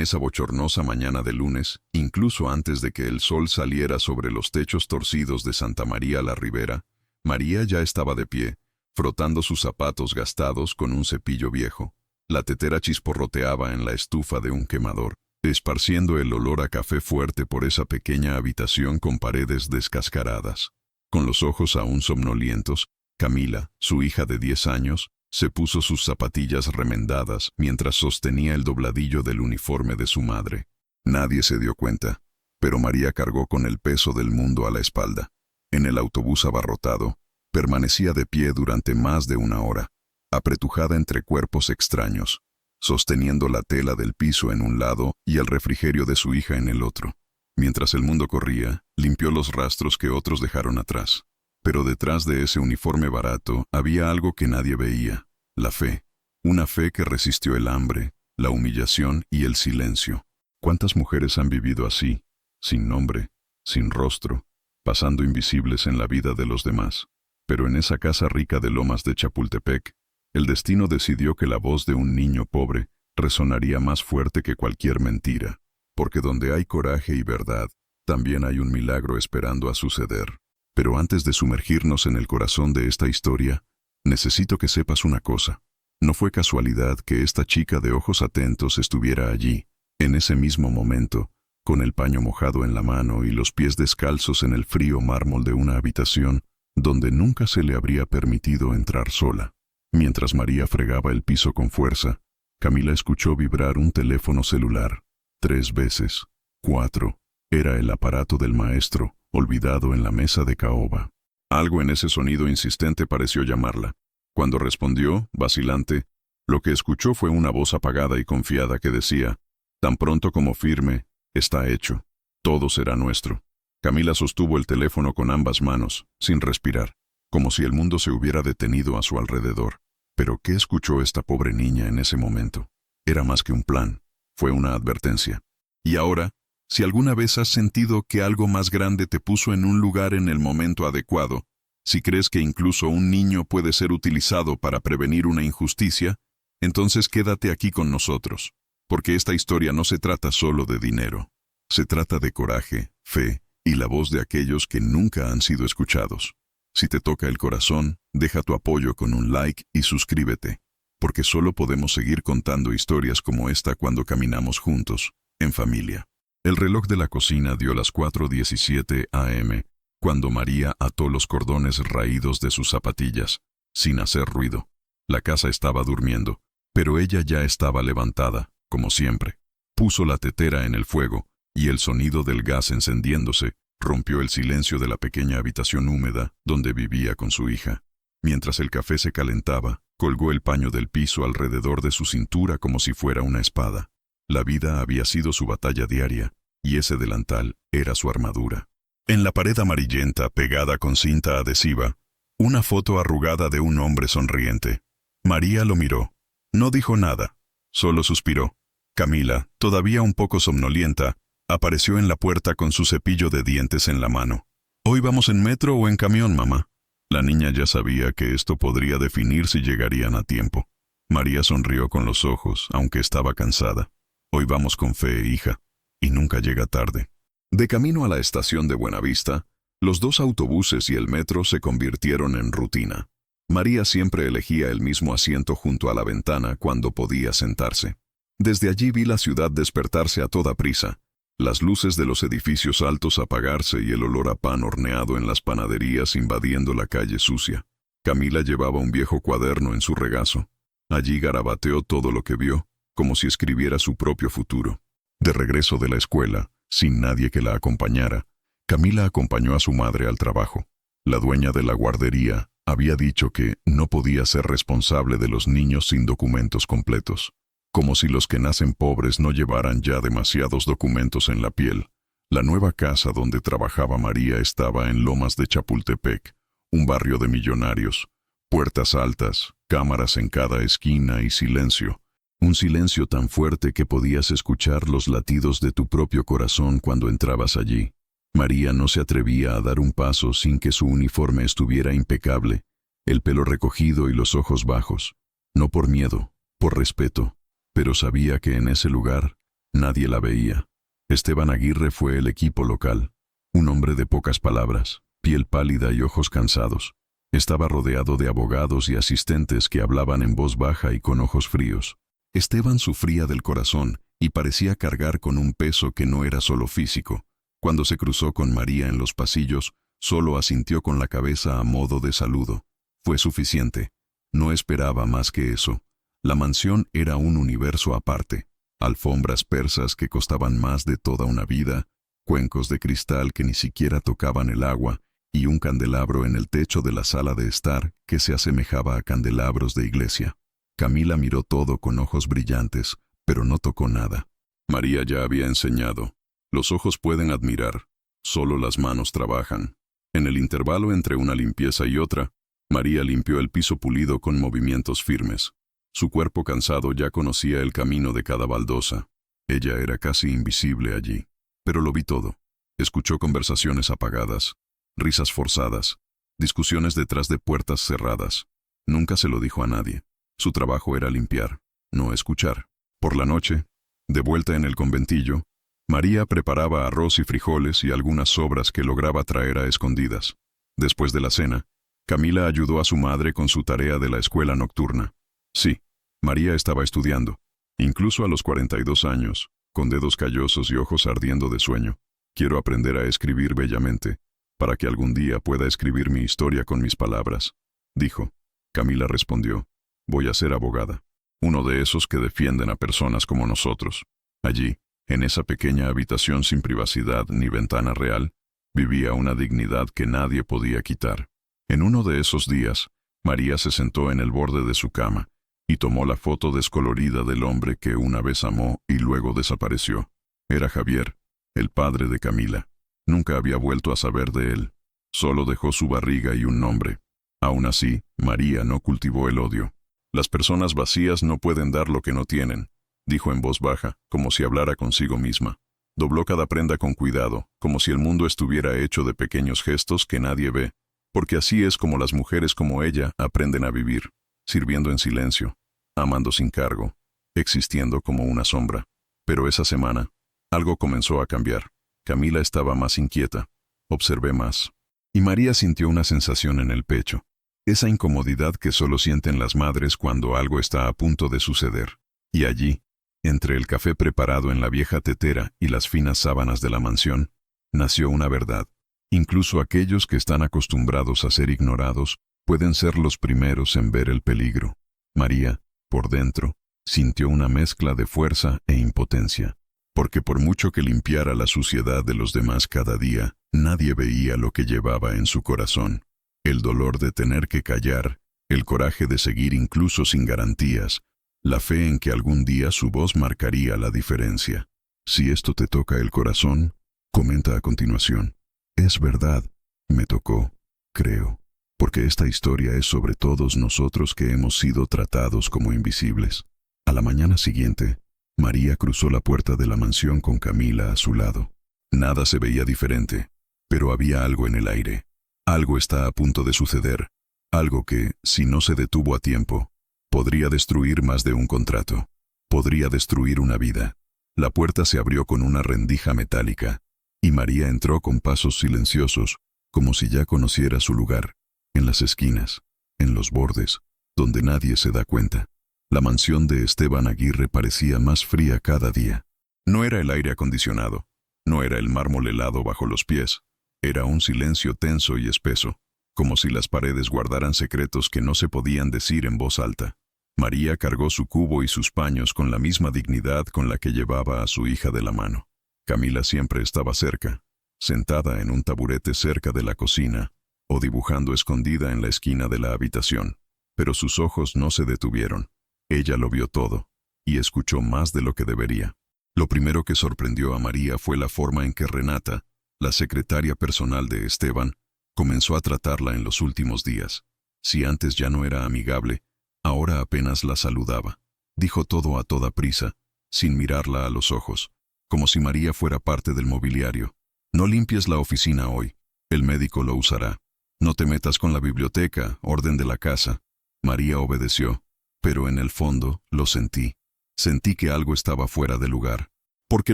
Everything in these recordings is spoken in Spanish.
esa bochornosa mañana de lunes, incluso antes de que el sol saliera sobre los techos torcidos de Santa María la Ribera, María ya estaba de pie, frotando sus zapatos gastados con un cepillo viejo. La tetera chisporroteaba en la estufa de un quemador, esparciendo el olor a café fuerte por esa pequeña habitación con paredes descascaradas. Con los ojos aún somnolientos, Camila, su hija de 10 años, se puso sus zapatillas remendadas mientras sostenía el dobladillo del uniforme de su madre. Nadie se dio cuenta, pero María cargó con el peso del mundo a la espalda. En el autobús abarrotado, permanecía de pie durante más de una hora, apretujada entre cuerpos extraños, sosteniendo la tela del piso en un lado y el refrigerio de su hija en el otro. Mientras el mundo corría, limpió los rastros que otros dejaron atrás. Pero detrás de ese uniforme barato había algo que nadie veía: la fe. Una fe que resistió el hambre, la humillación y el silencio. ¿Cuántas mujeres han vivido así, sin nombre, sin rostro, pasando invisibles en la vida de los demás? Pero en esa casa rica de Lomas de Chapultepec, el destino decidió que la voz de un niño pobre resonaría más fuerte que cualquier mentira, porque donde hay coraje y verdad, también hay un milagro esperando a suceder. Pero antes de sumergirnos en el corazón de esta historia, necesito que sepas una cosa. No fue casualidad que esta chica de ojos atentos estuviera allí, en ese mismo momento, con el paño mojado en la mano y los pies descalzos en el frío mármol de una habitación donde nunca se le habría permitido entrar sola. Mientras María fregaba el piso con fuerza, Camila escuchó vibrar un teléfono celular. 3 veces. 4. Era el aparato del maestro, olvidado en la mesa de caoba. Algo en ese sonido insistente pareció llamarla. Cuando respondió, vacilante, lo que escuchó fue una voz apagada y confiada que decía: tan pronto como firme, está hecho. Todo será nuestro. Camila sostuvo el teléfono con ambas manos, sin respirar, como si el mundo se hubiera detenido a su alrededor. Pero ¿qué escuchó esta pobre niña en ese momento? Era más que un plan, fue una advertencia. Y ahora, si alguna vez has sentido que algo más grande te puso en un lugar en el momento adecuado, si crees que incluso un niño puede ser utilizado para prevenir una injusticia, entonces quédate aquí con nosotros, porque esta historia no se trata solo de dinero. Se trata de coraje, fe y la voz de aquellos que nunca han sido escuchados. Si te toca el corazón, deja tu apoyo con un like y suscríbete, porque solo podemos seguir contando historias como esta cuando caminamos juntos, en familia. El reloj de la cocina dio las 4:17 am, cuando María ató los cordones raídos de sus zapatillas, sin hacer ruido. La casa estaba durmiendo, pero ella ya estaba levantada, como siempre. Puso la tetera en el fuego, y el sonido del gas encendiéndose rompió el silencio de la pequeña habitación húmeda donde vivía con su hija. Mientras el café se calentaba, colgó el paño del piso alrededor de su cintura como si fuera una espada. La vida había sido su batalla diaria, y ese delantal era su armadura. En la pared amarillenta, pegada con cinta adhesiva, una foto arrugada de un hombre sonriente. María lo miró. No dijo nada, solo suspiró. Camila, todavía un poco somnolienta, apareció en la puerta con su cepillo de dientes en la mano. ¿Hoy vamos en metro o en camión, mamá? La niña ya sabía que esto podría definir si llegarían a tiempo. María sonrió con los ojos, aunque estaba cansada. Hoy vamos con fe, hija, y nunca llega tarde. De camino a la estación de Buenavista, los 2 autobuses y el metro se convirtieron en rutina. María siempre elegía el mismo asiento junto a la ventana cuando podía sentarse. Desde allí vi la ciudad despertarse a toda prisa, las luces de los edificios altos apagarse y el olor a pan horneado en las panaderías invadiendo la calle sucia. Camila llevaba un viejo cuaderno en su regazo. Allí garabateó todo lo que vio, como si escribiera su propio futuro. De regreso de la escuela, sin nadie que la acompañara, Camila acompañó a su madre al trabajo. La dueña de la guardería había dicho que no podía ser responsable de los niños sin documentos completos. Como si los que nacen pobres no llevaran ya demasiados documentos en la piel. La nueva casa donde trabajaba María estaba en Lomas de Chapultepec, un barrio de millonarios. Puertas altas, cámaras en cada esquina y silencio. Un silencio tan fuerte que podías escuchar los latidos de tu propio corazón cuando entrabas allí. María no se atrevía a dar un paso sin que su uniforme estuviera impecable, el pelo recogido y los ojos bajos. No por miedo, por respeto. Pero sabía que en ese lugar Nadie la veía. Esteban Aguirre fue el equipo local. Un hombre de pocas palabras, piel pálida y ojos cansados. Estaba rodeado de abogados y asistentes que hablaban en voz baja y con ojos fríos. Esteban sufría del corazón y parecía cargar con un peso que no era solo físico. Cuando se cruzó con María en los pasillos, solo asintió con la cabeza a modo de saludo. Fue suficiente. No esperaba más que eso. La mansión era un universo aparte. Alfombras persas que costaban más de toda una vida, cuencos de cristal que ni siquiera tocaban el agua, y un candelabro en el techo de la sala de estar que se asemejaba a candelabros de iglesia. Camila miró todo con ojos brillantes, pero no tocó nada. María ya había enseñado. Los ojos pueden admirar, solo las manos trabajan. En el intervalo entre una limpieza y otra, María limpió el piso pulido con movimientos firmes. Su cuerpo cansado ya conocía el camino de cada baldosa. Ella era casi invisible allí, pero lo vi todo. Escuchó conversaciones apagadas, risas forzadas, discusiones detrás de puertas cerradas. Nunca se lo dijo a nadie. Su trabajo era limpiar, no escuchar. Por la noche, de vuelta en el conventillo, María preparaba arroz y frijoles y algunas sobras que lograba traer a escondidas. Después de la cena, Camila ayudó a su madre con su tarea de la escuela nocturna. Sí, María estaba estudiando, incluso a los 42 años, con dedos callosos y ojos ardiendo de sueño. Quiero aprender a escribir bellamente, para que algún día pueda escribir mi historia con mis palabras, dijo. Camila respondió, voy a ser abogada, uno de esos que defienden a personas como nosotros. Allí, en esa pequeña habitación sin privacidad ni ventana real, vivía una dignidad que nadie podía quitar. En uno de esos días, María se sentó en el borde de su cama y tomó la foto descolorida del hombre que una vez amó y luego desapareció. Era Javier, el padre de Camila. Nunca había vuelto a saber de él. Solo dejó su barriga y un nombre. Aún así, María no cultivó el odio. Las personas vacías no pueden dar lo que no tienen, dijo en voz baja, como si hablara consigo misma. Dobló cada prenda con cuidado, como si el mundo estuviera hecho de pequeños gestos que nadie ve, porque así es como las mujeres como ella aprenden a vivir, sirviendo en silencio, amando sin cargo, existiendo como una sombra. Pero esa semana, algo comenzó a cambiar. Camila estaba más inquieta. Observé más. Y María sintió una sensación en el pecho. Esa incomodidad que solo sienten las madres cuando algo está a punto de suceder. Y allí, entre el café preparado en la vieja tetera y las finas sábanas de la mansión, nació una verdad. Incluso aquellos que están acostumbrados a ser ignorados pueden ser los primeros en ver el peligro. María, por dentro, sintió una mezcla de fuerza e impotencia, porque por mucho que limpiara la suciedad de los demás cada día, nadie veía lo que llevaba en su corazón. El dolor de tener que callar, el coraje de seguir incluso sin garantías, la fe en que algún día su voz marcaría la diferencia. Si esto te toca el corazón, comenta a continuación. Es verdad, me tocó, creo, porque esta historia es sobre todos nosotros que hemos sido tratados como invisibles. A la mañana siguiente, María cruzó la puerta de la mansión con Camila a su lado. Nada se veía diferente, pero había algo en el aire. Algo está a punto de suceder, algo que, si no se detuvo a tiempo, podría destruir más de un contrato, podría destruir una vida. La puerta se abrió con una rendija metálica, y María entró con pasos silenciosos, como si ya conociera su lugar, en las esquinas, en los bordes, donde nadie se da cuenta. La mansión de Esteban Aguirre parecía más fría cada día. No era el aire acondicionado, no era el mármol helado bajo los pies, era un silencio tenso y espeso, como si las paredes guardaran secretos que no se podían decir en voz alta. María cargó su cubo y sus paños con la misma dignidad con la que llevaba a su hija de la mano. Camila siempre estaba cerca, sentada en un taburete cerca de la cocina, o dibujando escondida en la esquina de la habitación, pero sus ojos no se detuvieron. Ella lo vio todo, y escuchó más de lo que debería. Lo primero que sorprendió a María fue la forma en que Renata, la secretaria personal de Esteban, comenzó a tratarla en los últimos días. Si antes ya no era amigable, ahora apenas la saludaba. Dijo todo a toda prisa, sin mirarla a los ojos, como si María fuera parte del mobiliario. No limpies la oficina hoy, el médico lo usará. No te metas con la biblioteca, orden de la casa. María obedeció, pero en el fondo lo sentí. Sentí que algo estaba fuera de lugar. Porque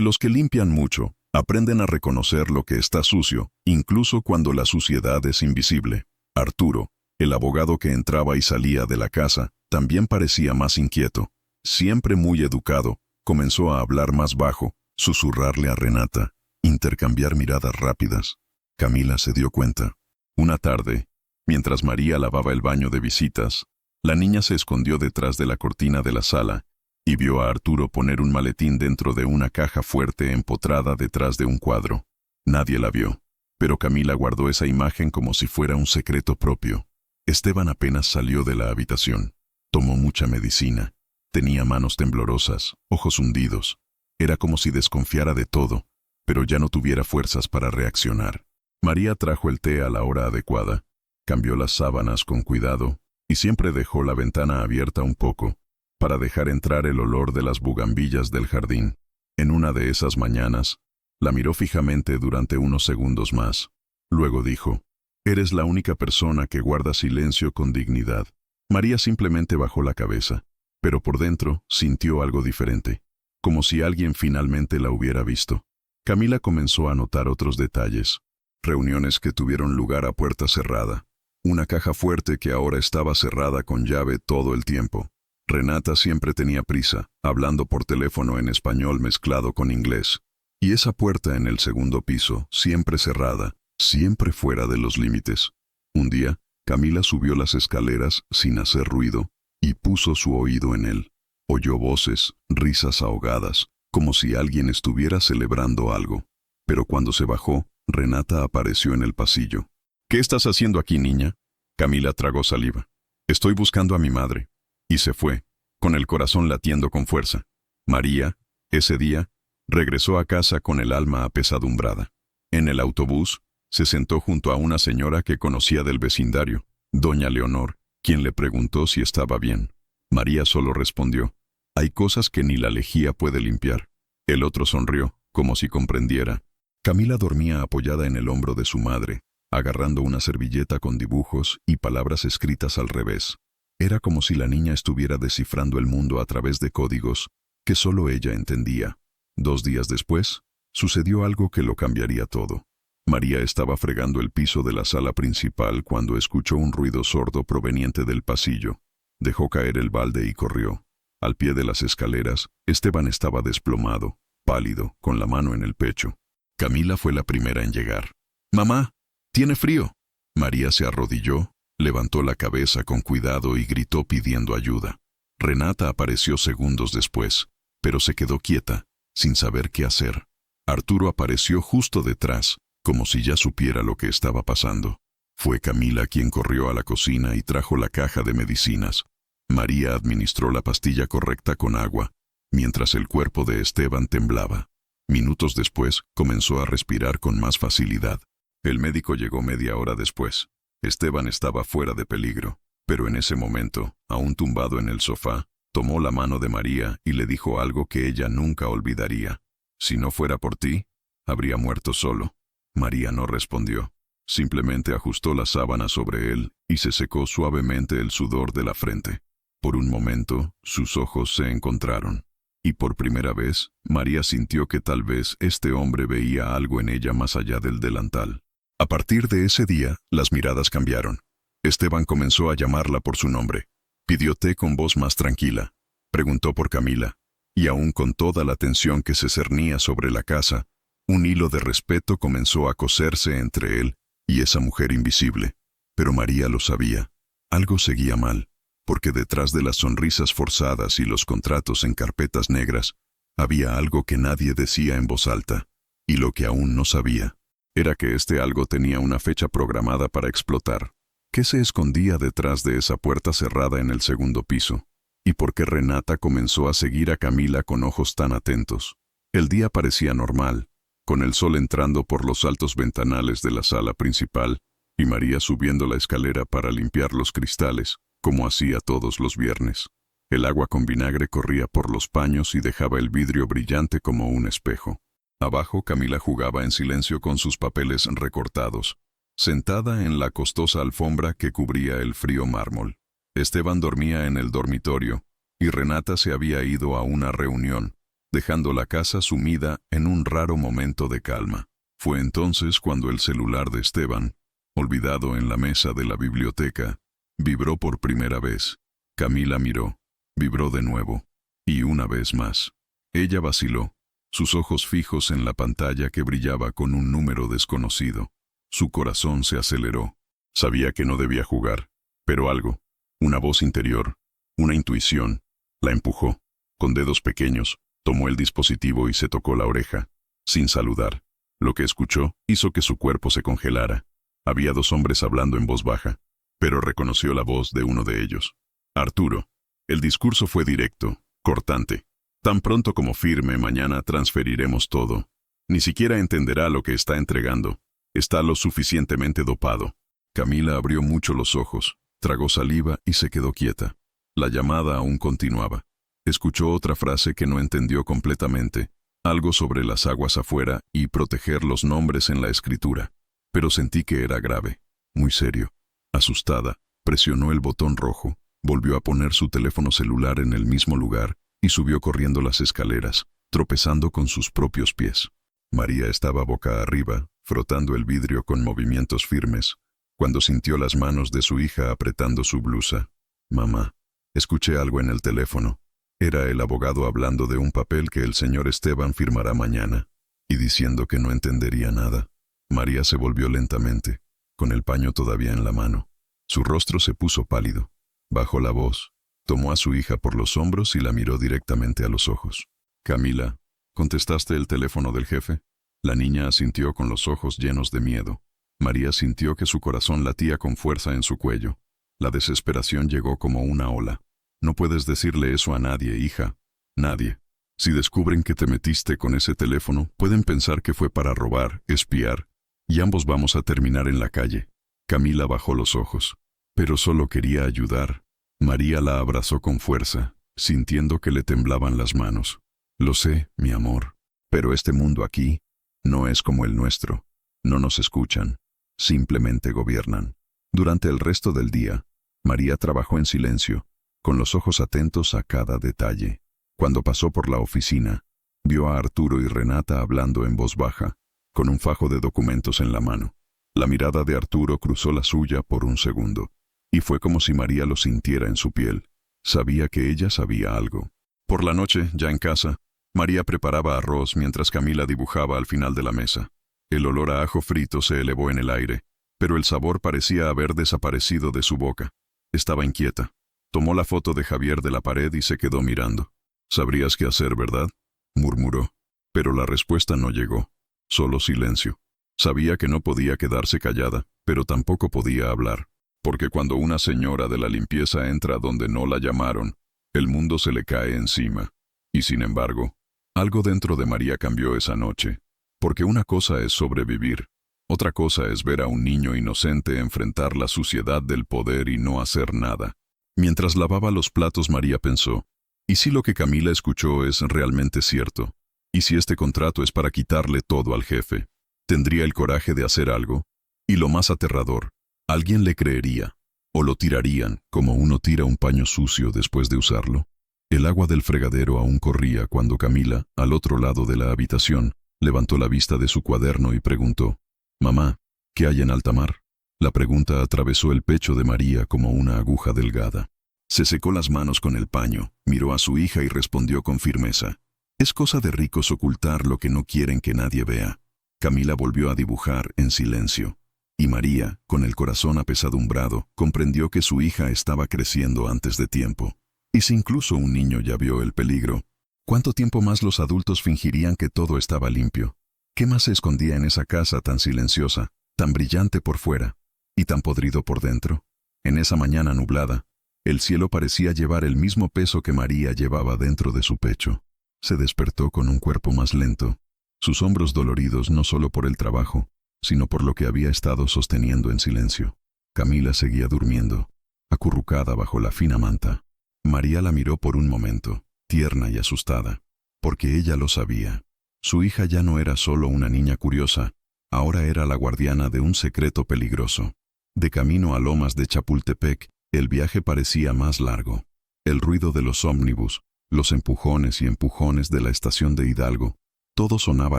los que limpian mucho aprenden a reconocer lo que está sucio, incluso cuando la suciedad es invisible. Arturo, el abogado que entraba y salía de la casa, también parecía más inquieto. Siempre muy educado, comenzó a hablar más bajo, susurrarle a Renata, intercambiar miradas rápidas. Camila se dio cuenta. Una tarde, mientras María lavaba el baño de visitas, la niña se escondió detrás de la cortina de la sala y vio a Arturo poner un maletín dentro de una caja fuerte empotrada detrás de un cuadro. Nadie la vio, pero Camila guardó esa imagen como si fuera un secreto propio. Esteban apenas salió de la habitación. Tomó mucha medicina. Tenía manos temblorosas, ojos hundidos. Era como si desconfiara de todo, pero ya no tuviera fuerzas para reaccionar. María trajo el té a la hora adecuada, cambió las sábanas con cuidado y siempre dejó la ventana abierta un poco para dejar entrar el olor de las bugambillas del jardín. En una de esas mañanas, la miró fijamente durante unos segundos más. Luego dijo, «Eres la única persona que guarda silencio con dignidad». María simplemente bajó la cabeza, pero por dentro sintió algo diferente, como si alguien finalmente la hubiera visto. Camila comenzó a notar otros detalles. Reuniones que tuvieron lugar a puerta cerrada. Una caja fuerte que ahora estaba cerrada con llave todo el tiempo. Renata siempre tenía prisa, hablando por teléfono en español mezclado con inglés. Y esa puerta en el segundo piso, siempre cerrada, siempre fuera de los límites. Un día, Camila subió las escaleras sin hacer ruido y puso su oído en él. Oyó voces, risas ahogadas, como si alguien estuviera celebrando algo. Pero cuando se bajó, Renata apareció en el pasillo. «¿Qué estás haciendo aquí, niña?» Camila tragó saliva. «Estoy buscando a mi madre». Y se fue, con el corazón latiendo con fuerza. María, ese día, regresó a casa con el alma apesadumbrada. En el autobús, se sentó junto a una señora que conocía del vecindario, doña Leonor, quien le preguntó si estaba bien. María solo respondió, «Hay cosas que ni la lejía puede limpiar». El otro sonrió, como si comprendiera. Camila dormía apoyada en el hombro de su madre, agarrando una servilleta con dibujos y palabras escritas al revés. Era como si la niña estuviera descifrando el mundo a través de códigos que solo ella entendía. 2 días después, sucedió algo que lo cambiaría todo. María estaba fregando el piso de la sala principal cuando escuchó un ruido sordo proveniente del pasillo. Dejó caer el balde y corrió. Al pie de las escaleras, Esteban estaba desplomado, pálido, con la mano en el pecho. Camila fue la primera en llegar. «Mamá, ¿tiene frío?» María se arrodilló, levantó la cabeza con cuidado y gritó pidiendo ayuda. Renata apareció segundos después, pero se quedó quieta, sin saber qué hacer. Arturo apareció justo detrás, como si ya supiera lo que estaba pasando. Fue Camila quien corrió a la cocina y trajo la caja de medicinas. María administró la pastilla correcta con agua, mientras el cuerpo de Esteban temblaba. Minutos después, comenzó a respirar con más facilidad. El médico llegó media hora después. Esteban estaba fuera de peligro, pero en ese momento, aún tumbado en el sofá, tomó la mano de María y le dijo algo que ella nunca olvidaría. «Si no fuera por ti, habría muerto solo». María no respondió. Simplemente ajustó la sábana sobre él y se secó suavemente el sudor de la frente. Por un momento, sus ojos se encontraron. Y por primera vez, María sintió que tal vez este hombre veía algo en ella más allá del delantal. A partir de ese día, las miradas cambiaron. Esteban comenzó a llamarla por su nombre. Pidió té con voz más tranquila. Preguntó por Camila. Y aún con toda la tensión que se cernía sobre la casa, un hilo de respeto comenzó a coserse entre él y esa mujer invisible. Pero María lo sabía. Algo seguía mal, porque detrás de las sonrisas forzadas y los contratos en carpetas negras, había algo que nadie decía en voz alta, y lo que aún no sabía era que este algo tenía una fecha programada para explotar. ¿Qué se escondía detrás de esa puerta cerrada en el segundo piso? ¿Y por qué Renata comenzó a seguir a Camila con ojos tan atentos? El día parecía normal, con el sol entrando por los altos ventanales de la sala principal y María subiendo la escalera para limpiar los cristales, como hacía todos los viernes. El agua con vinagre corría por los paños y dejaba el vidrio brillante como un espejo. Abajo, Camila jugaba en silencio con sus papeles recortados, sentada en la costosa alfombra que cubría el frío mármol. Esteban dormía en el dormitorio, y Renata se había ido a una reunión, dejando la casa sumida en un raro momento de calma. Fue entonces cuando el celular de Esteban, olvidado en la mesa de la biblioteca, vibró por primera vez. Camila miró, vibró de nuevo, y una vez más. Ella vaciló, sus ojos fijos en la pantalla que brillaba con un número desconocido. Su corazón se aceleró. Sabía que no debía jugar, pero algo, una voz interior, una intuición, la empujó. Con dedos pequeños, tomó el dispositivo y se tocó la oreja, sin saludar. Lo que escuchó hizo que su cuerpo se congelara. Había dos hombres hablando en voz baja, pero reconoció la voz de uno de ellos. Arturo. El discurso fue directo, cortante. Tan pronto como firme, mañana transferiremos todo. Ni siquiera entenderá lo que está entregando. Está lo suficientemente dopado. Camila abrió mucho los ojos, tragó saliva y se quedó quieta. La llamada aún continuaba. Escuchó otra frase que no entendió completamente, algo sobre las aguas afuera y proteger los nombres en la escritura. Pero sentí que era grave, muy serio. Asustada, presionó el botón rojo, volvió a poner su teléfono celular en el mismo lugar y subió corriendo las escaleras, tropezando con sus propios pies. María estaba boca arriba, frotando el vidrio con movimientos firmes, cuando sintió las manos de su hija apretando su blusa. «Mamá, escuché algo en el teléfono». Era el abogado hablando de un papel que el señor Esteban firmará mañana, y diciendo que no entendería nada. María se volvió lentamente, con el paño todavía en la mano. Su rostro se puso pálido. Bajó la voz, tomó a su hija por los hombros y la miró directamente a los ojos. «Camila, ¿contestaste el teléfono del jefe?» La niña asintió con los ojos llenos de miedo. María sintió que su corazón latía con fuerza en su cuello. La desesperación llegó como una ola. «No puedes decirle eso a nadie, hija. Nadie. Si descubren que te metiste con ese teléfono, pueden pensar que fue para robar, espiar, y ambos vamos a terminar en la calle». Camila bajó los ojos. Pero solo quería ayudar. María la abrazó con fuerza, sintiendo que le temblaban las manos. «Lo sé, mi amor, pero este mundo aquí no es como el nuestro. No nos escuchan, simplemente gobiernan». Durante el resto del día, María trabajó en silencio, con los ojos atentos a cada detalle. Cuando pasó por la oficina, vio a Arturo y Renata hablando en voz baja, con un fajo de documentos en la mano. La mirada de Arturo cruzó la suya por un segundo, y fue como si María lo sintiera en su piel. Sabía que ella sabía algo. Por la noche, ya en casa, María preparaba arroz mientras Camila dibujaba al final de la mesa. El olor a ajo frito se elevó en el aire, pero el sabor parecía haber desaparecido de su boca. Estaba inquieta. Tomó la foto de Javier de la pared y se quedó mirando. «Sabrías qué hacer, ¿verdad?», murmuró. Pero la respuesta no llegó. Solo silencio. Sabía que no podía quedarse callada, pero tampoco podía hablar. Porque cuando una señora de la limpieza entra donde no la llamaron, el mundo se le cae encima. Y sin embargo, algo dentro de María cambió esa noche. Porque una cosa es sobrevivir. Otra cosa es ver a un niño inocente enfrentar la suciedad del poder y no hacer nada. Mientras lavaba los platos, María pensó, ¿y si lo que Camila escuchó es realmente cierto? ¿Y si este contrato es para quitarle todo al jefe? ¿Tendría el coraje de hacer algo? Y lo más aterrador, ¿alguien le creería? ¿O lo tirarían, como uno tira un paño sucio después de usarlo? El agua del fregadero aún corría cuando Camila, al otro lado de la habitación, levantó la vista de su cuaderno y preguntó, «Mamá, ¿qué hay en alta mar?». La pregunta atravesó el pecho de María como una aguja delgada. Se secó las manos con el paño, miró a su hija y respondió con firmeza, «Es cosa de ricos ocultar lo que no quieren que nadie vea». Camila volvió a dibujar en silencio, y María, con el corazón apesadumbrado, comprendió que su hija estaba creciendo antes de tiempo. Y si incluso un niño ya vio el peligro, ¿cuánto tiempo más los adultos fingirían que todo estaba limpio? ¿Qué más se escondía en esa casa tan silenciosa, tan brillante por fuera y tan podrido por dentro? En esa mañana nublada, el cielo parecía llevar el mismo peso que María llevaba dentro de su pecho. Se despertó con un cuerpo más lento, sus hombros doloridos no solo por el trabajo, sino por lo que había estado sosteniendo en silencio. Camila seguía durmiendo, acurrucada bajo la fina manta. María la miró por un momento, tierna y asustada, porque ella lo sabía. Su hija ya no era solo una niña curiosa, ahora era la guardiana de un secreto peligroso. De camino a Lomas de Chapultepec, el viaje parecía más largo. El ruido de los ómnibus, Los empujones y empujones de la estación de Hidalgo. Todo sonaba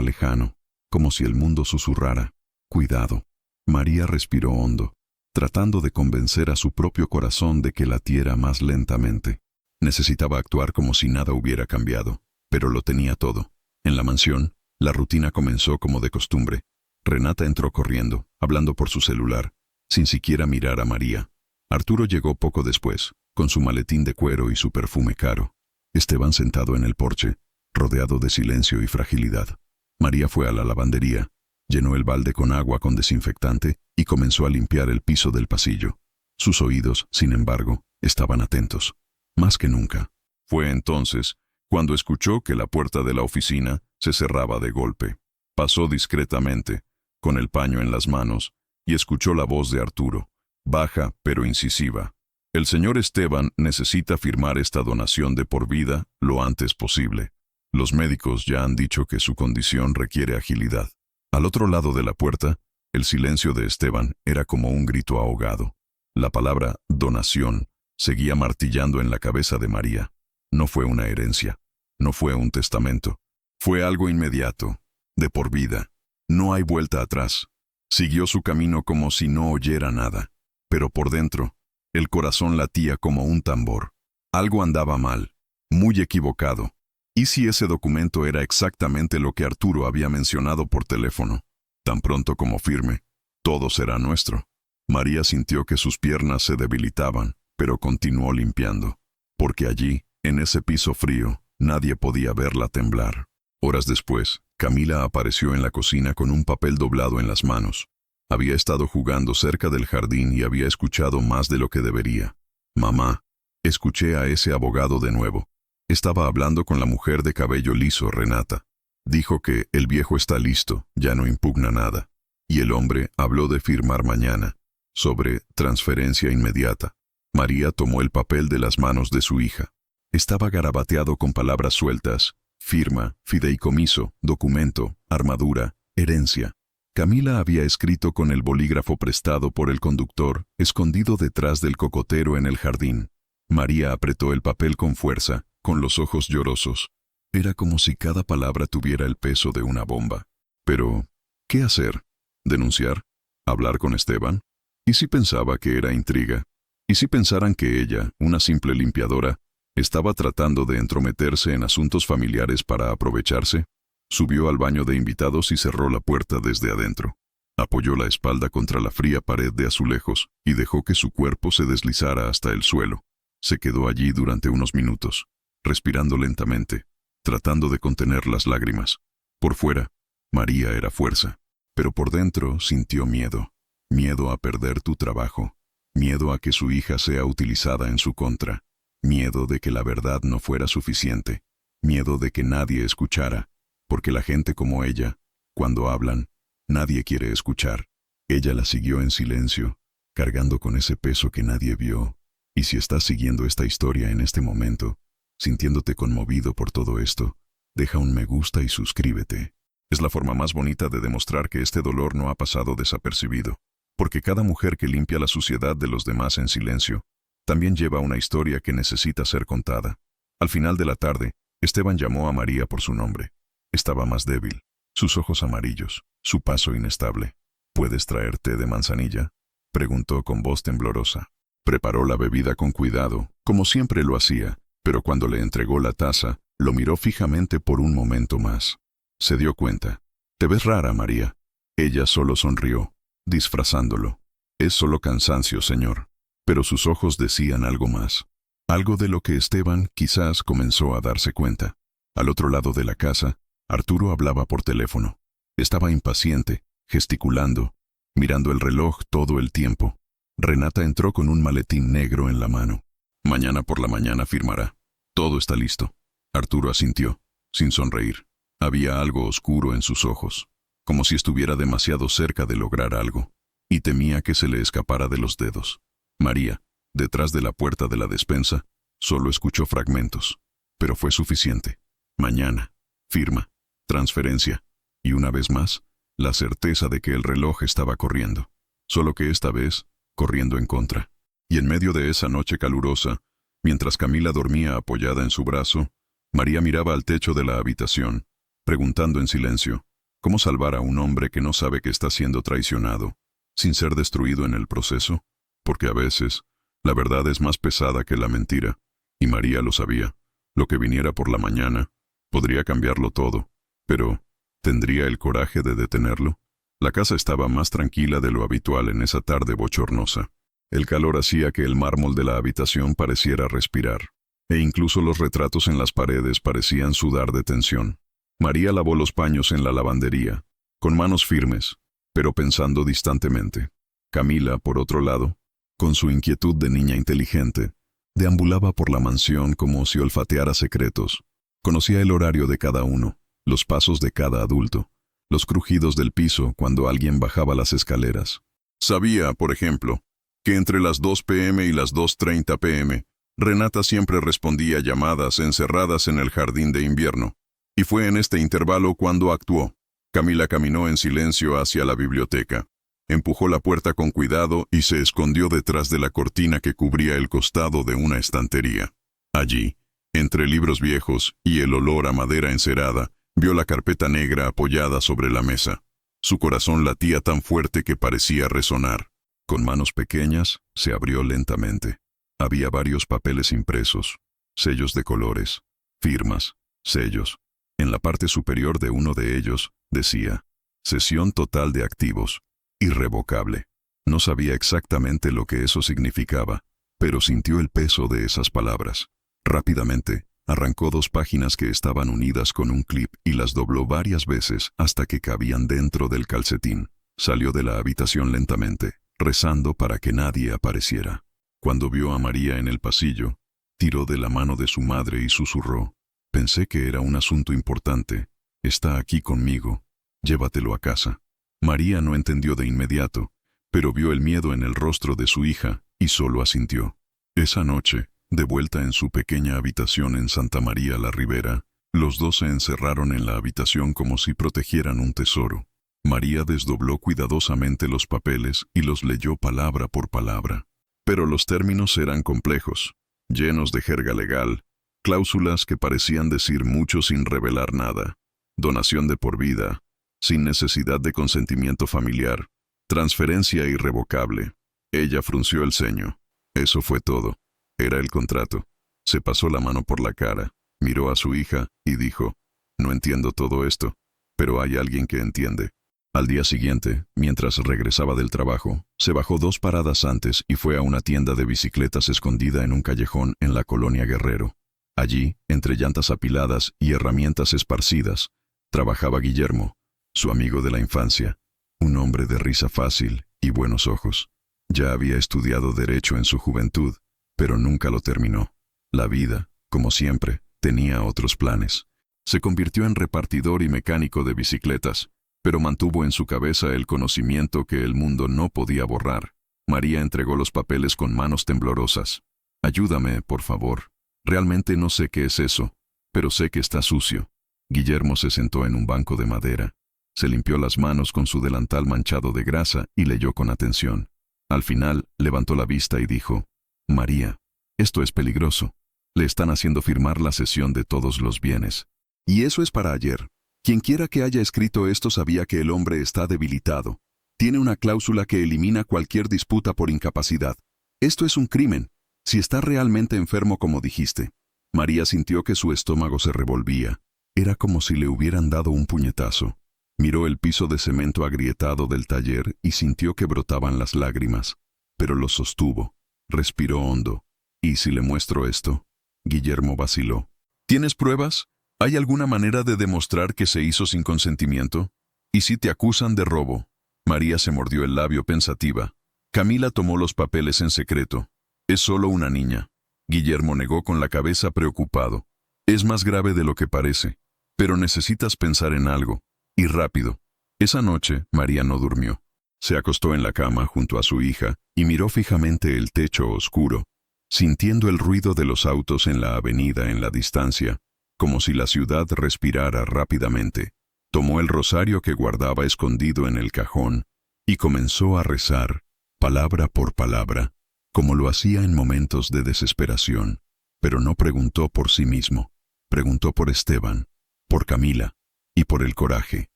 lejano, como si el mundo susurrara. Cuidado. María respiró hondo, tratando de convencer a su propio corazón de que latiera más lentamente. Necesitaba actuar como si nada hubiera cambiado, pero lo tenía todo. En la mansión, la rutina comenzó como de costumbre. Renata entró corriendo, hablando por su celular, sin siquiera mirar a María. Arturo llegó poco después, con su maletín de cuero y su perfume caro. Esteban sentado en el porche, rodeado de silencio y fragilidad. María fue a la lavandería, llenó el balde con agua con desinfectante y comenzó a limpiar el piso del pasillo. Sus oídos, sin embargo, estaban atentos, más que nunca. Fue entonces cuando escuchó que la puerta de la oficina se cerraba de golpe. Pasó discretamente, con el paño en las manos, y escuchó la voz de Arturo, baja pero incisiva. El señor Esteban necesita firmar esta donación de por vida lo antes posible. Los médicos ya han dicho que su condición requiere agilidad. Al otro lado de la puerta, el silencio de Esteban era como un grito ahogado. La palabra donación seguía martillando en la cabeza de María. No fue una herencia, no fue un testamento. Fue algo inmediato, de por vida. No hay vuelta atrás. Siguió su camino como si no oyera nada. Pero por dentro, el corazón latía como un tambor. Algo andaba mal, muy equivocado. ¿Y si ese documento era exactamente lo que Arturo había mencionado por teléfono? Tan pronto como firme, todo será nuestro. María sintió que sus piernas se debilitaban, pero continuó limpiando. Porque allí, en ese piso frío, nadie podía verla temblar. Horas después, Camila apareció en la cocina con un papel doblado en las manos. Había estado jugando cerca del jardín y había escuchado más de lo que debería. Mamá, escuché a ese abogado de nuevo. Estaba hablando con la mujer de cabello liso, Renata. Dijo que el viejo está listo, ya no impugna nada. Y el hombre habló de firmar mañana, sobre transferencia inmediata. María tomó el papel de las manos de su hija. Estaba garabateado con palabras sueltas: firma, fideicomiso, documento, armadura, herencia. Camila había escrito con el bolígrafo prestado por el conductor, escondido detrás del cocotero en el jardín. María apretó el papel con fuerza, con los ojos llorosos. Era como si cada palabra tuviera el peso de una bomba. Pero, ¿qué hacer? ¿Denunciar? ¿Hablar con Esteban? ¿Y si pensaba que era intriga? ¿Y si pensaran que ella, una simple limpiadora, estaba tratando de entrometerse en asuntos familiares para aprovecharse? Subió al baño de invitados y cerró la puerta desde adentro. Apoyó la espalda contra la fría pared de azulejos y dejó que su cuerpo se deslizara hasta el suelo. Se quedó allí durante unos minutos, respirando lentamente, tratando de contener las lágrimas. Por fuera, María era fuerza, pero por dentro sintió miedo. Miedo a perder tu trabajo, miedo a que su hija sea utilizada en su contra, miedo de que la verdad no fuera suficiente, miedo de que nadie escuchara, porque la gente como ella, cuando hablan, nadie quiere escuchar. Ella la siguió en silencio, cargando con ese peso que nadie vio. Y si estás siguiendo esta historia en este momento, sintiéndote conmovido por todo esto, deja un me gusta y suscríbete. Es la forma más bonita de demostrar que este dolor no ha pasado desapercibido, porque cada mujer que limpia la suciedad de los demás en silencio, también lleva una historia que necesita ser contada. Al final de la tarde, Esteban llamó a María por su nombre. Estaba más débil, sus ojos amarillos, su paso inestable. ¿Puedes traer té de manzanilla?, preguntó con voz temblorosa. Preparó la bebida con cuidado, como siempre lo hacía, pero cuando le entregó la taza, lo miró fijamente por un momento más. Se dio cuenta. «Te ves rara, María». Ella solo sonrió, disfrazándolo. «Es solo cansancio, señor». Pero sus ojos decían algo más. Algo de lo que Esteban quizás comenzó a darse cuenta. Al otro lado de la casa, Arturo hablaba por teléfono. Estaba impaciente, gesticulando, mirando el reloj todo el tiempo. Renata entró con un maletín negro en la mano. «Mañana por la mañana firmará. Todo está listo». Arturo asintió, sin sonreír. Había algo oscuro en sus ojos, como si estuviera demasiado cerca de lograr algo, y temía que se le escapara de los dedos. María, detrás de la puerta de la despensa, solo escuchó fragmentos, pero fue suficiente. Mañana, firma, transferencia, y una vez más, la certeza de que el reloj estaba corriendo, solo que esta vez, corriendo en contra. Y en medio de esa noche calurosa, mientras Camila dormía apoyada en su brazo, María miraba al techo de la habitación, preguntando en silencio, ¿cómo salvar a un hombre que no sabe que está siendo traicionado, sin ser destruido en el proceso? Porque a veces, la verdad es más pesada que la mentira, y María lo sabía. Lo que viniera por la mañana podría cambiarlo todo, pero ¿tendría el coraje de detenerlo? La casa estaba más tranquila de lo habitual en esa tarde bochornosa. El calor hacía que el mármol de la habitación pareciera respirar, e incluso los retratos en las paredes parecían sudar de tensión. María lavó los paños en la lavandería, con manos firmes, pero pensando distantemente. Camila, por otro lado, con su inquietud de niña inteligente, deambulaba por la mansión como si olfateara secretos. Conocía el horario de cada uno, los pasos de cada adulto, los crujidos del piso cuando alguien bajaba las escaleras. Sabía, por ejemplo, que entre las 2 p.m. y las 2:30 p.m., Renata siempre respondía llamadas encerradas en el jardín de invierno, y fue en este intervalo cuando actuó. Camila caminó en silencio hacia la biblioteca. Empujó la puerta con cuidado y se escondió detrás de la cortina que cubría el costado de una estantería. Allí, entre libros viejos y el olor a madera encerada, vio la carpeta negra apoyada sobre la mesa. Su corazón latía tan fuerte que parecía resonar. Con manos pequeñas, se abrió lentamente. Había varios papeles impresos, sellos de colores, firmas, sellos. En la parte superior de uno de ellos, decía, cesión total de activos, irrevocable. No sabía exactamente lo que eso significaba, pero sintió el peso de esas palabras. Rápidamente, arrancó 2 páginas que estaban unidas con un clip y las dobló varias veces hasta que cabían dentro del calcetín. Salió de la habitación lentamente, rezando para que nadie apareciera. Cuando vio a María en el pasillo, tiró de la mano de su madre y susurró, «Pensé que era un asunto importante. Está aquí conmigo. Llévatelo a casa». María no entendió de inmediato, pero vio el miedo en el rostro de su hija y solo asintió. Esa noche, de vuelta en su pequeña habitación en Santa María la Ribera, los dos se encerraron en la habitación como si protegieran un tesoro. María desdobló cuidadosamente los papeles y los leyó palabra por palabra. Pero los términos eran complejos, llenos de jerga legal, cláusulas que parecían decir mucho sin revelar nada. Donación de por vida, sin necesidad de consentimiento familiar, transferencia irrevocable. Ella frunció el ceño. Eso fue todo. Era el contrato. Se pasó la mano por la cara, miró a su hija y dijo, «No entiendo todo esto, pero hay alguien que entiende». Al día siguiente, mientras regresaba del trabajo, se bajó 2 paradas antes y fue a una tienda de bicicletas escondida en un callejón en la colonia Guerrero. Allí, entre llantas apiladas y herramientas esparcidas, trabajaba Guillermo, su amigo de la infancia, un hombre de risa fácil y buenos ojos. Ya había estudiado Derecho en su juventud, pero nunca lo terminó. La vida, como siempre, tenía otros planes. Se convirtió en repartidor y mecánico de bicicletas, pero mantuvo en su cabeza el conocimiento que el mundo no podía borrar. María entregó los papeles con manos temblorosas. «Ayúdame, por favor. Realmente no sé qué es eso, pero sé que está sucio». Guillermo se sentó en un banco de madera. Se limpió las manos con su delantal manchado de grasa y leyó con atención. Al final, levantó la vista y dijo, «María, esto es peligroso. Le están haciendo firmar la cesión de todos los bienes. Y eso es para ayer. Quienquiera que haya escrito esto sabía que el hombre está debilitado. Tiene una cláusula que elimina cualquier disputa por incapacidad. Esto es un crimen, si está realmente enfermo como dijiste». María sintió que su estómago se revolvía. Era como si le hubieran dado un puñetazo. Miró el piso de cemento agrietado del taller y sintió que brotaban las lágrimas. Pero lo sostuvo. Respiró hondo. «¿Y si le muestro esto?». Guillermo vaciló. «¿Tienes pruebas? ¿Hay alguna manera de demostrar que se hizo sin consentimiento? ¿Y si te acusan de robo?». María se mordió el labio pensativa. Camila tomó los papeles en secreto. «Es solo una niña». Guillermo negó con la cabeza preocupado. «Es más grave de lo que parece. Pero necesitas pensar en algo. Y rápido». Esa noche, María no durmió. Se acostó en la cama junto a su hija y miró fijamente el techo oscuro, sintiendo el ruido de los autos en la avenida en la distancia, como si la ciudad respirara rápidamente. Tomó el rosario que guardaba escondido en el cajón y comenzó a rezar, palabra por palabra, como lo hacía en momentos de desesperación, pero no preguntó por sí mismo. Preguntó por Esteban, por Camila y por el coraje.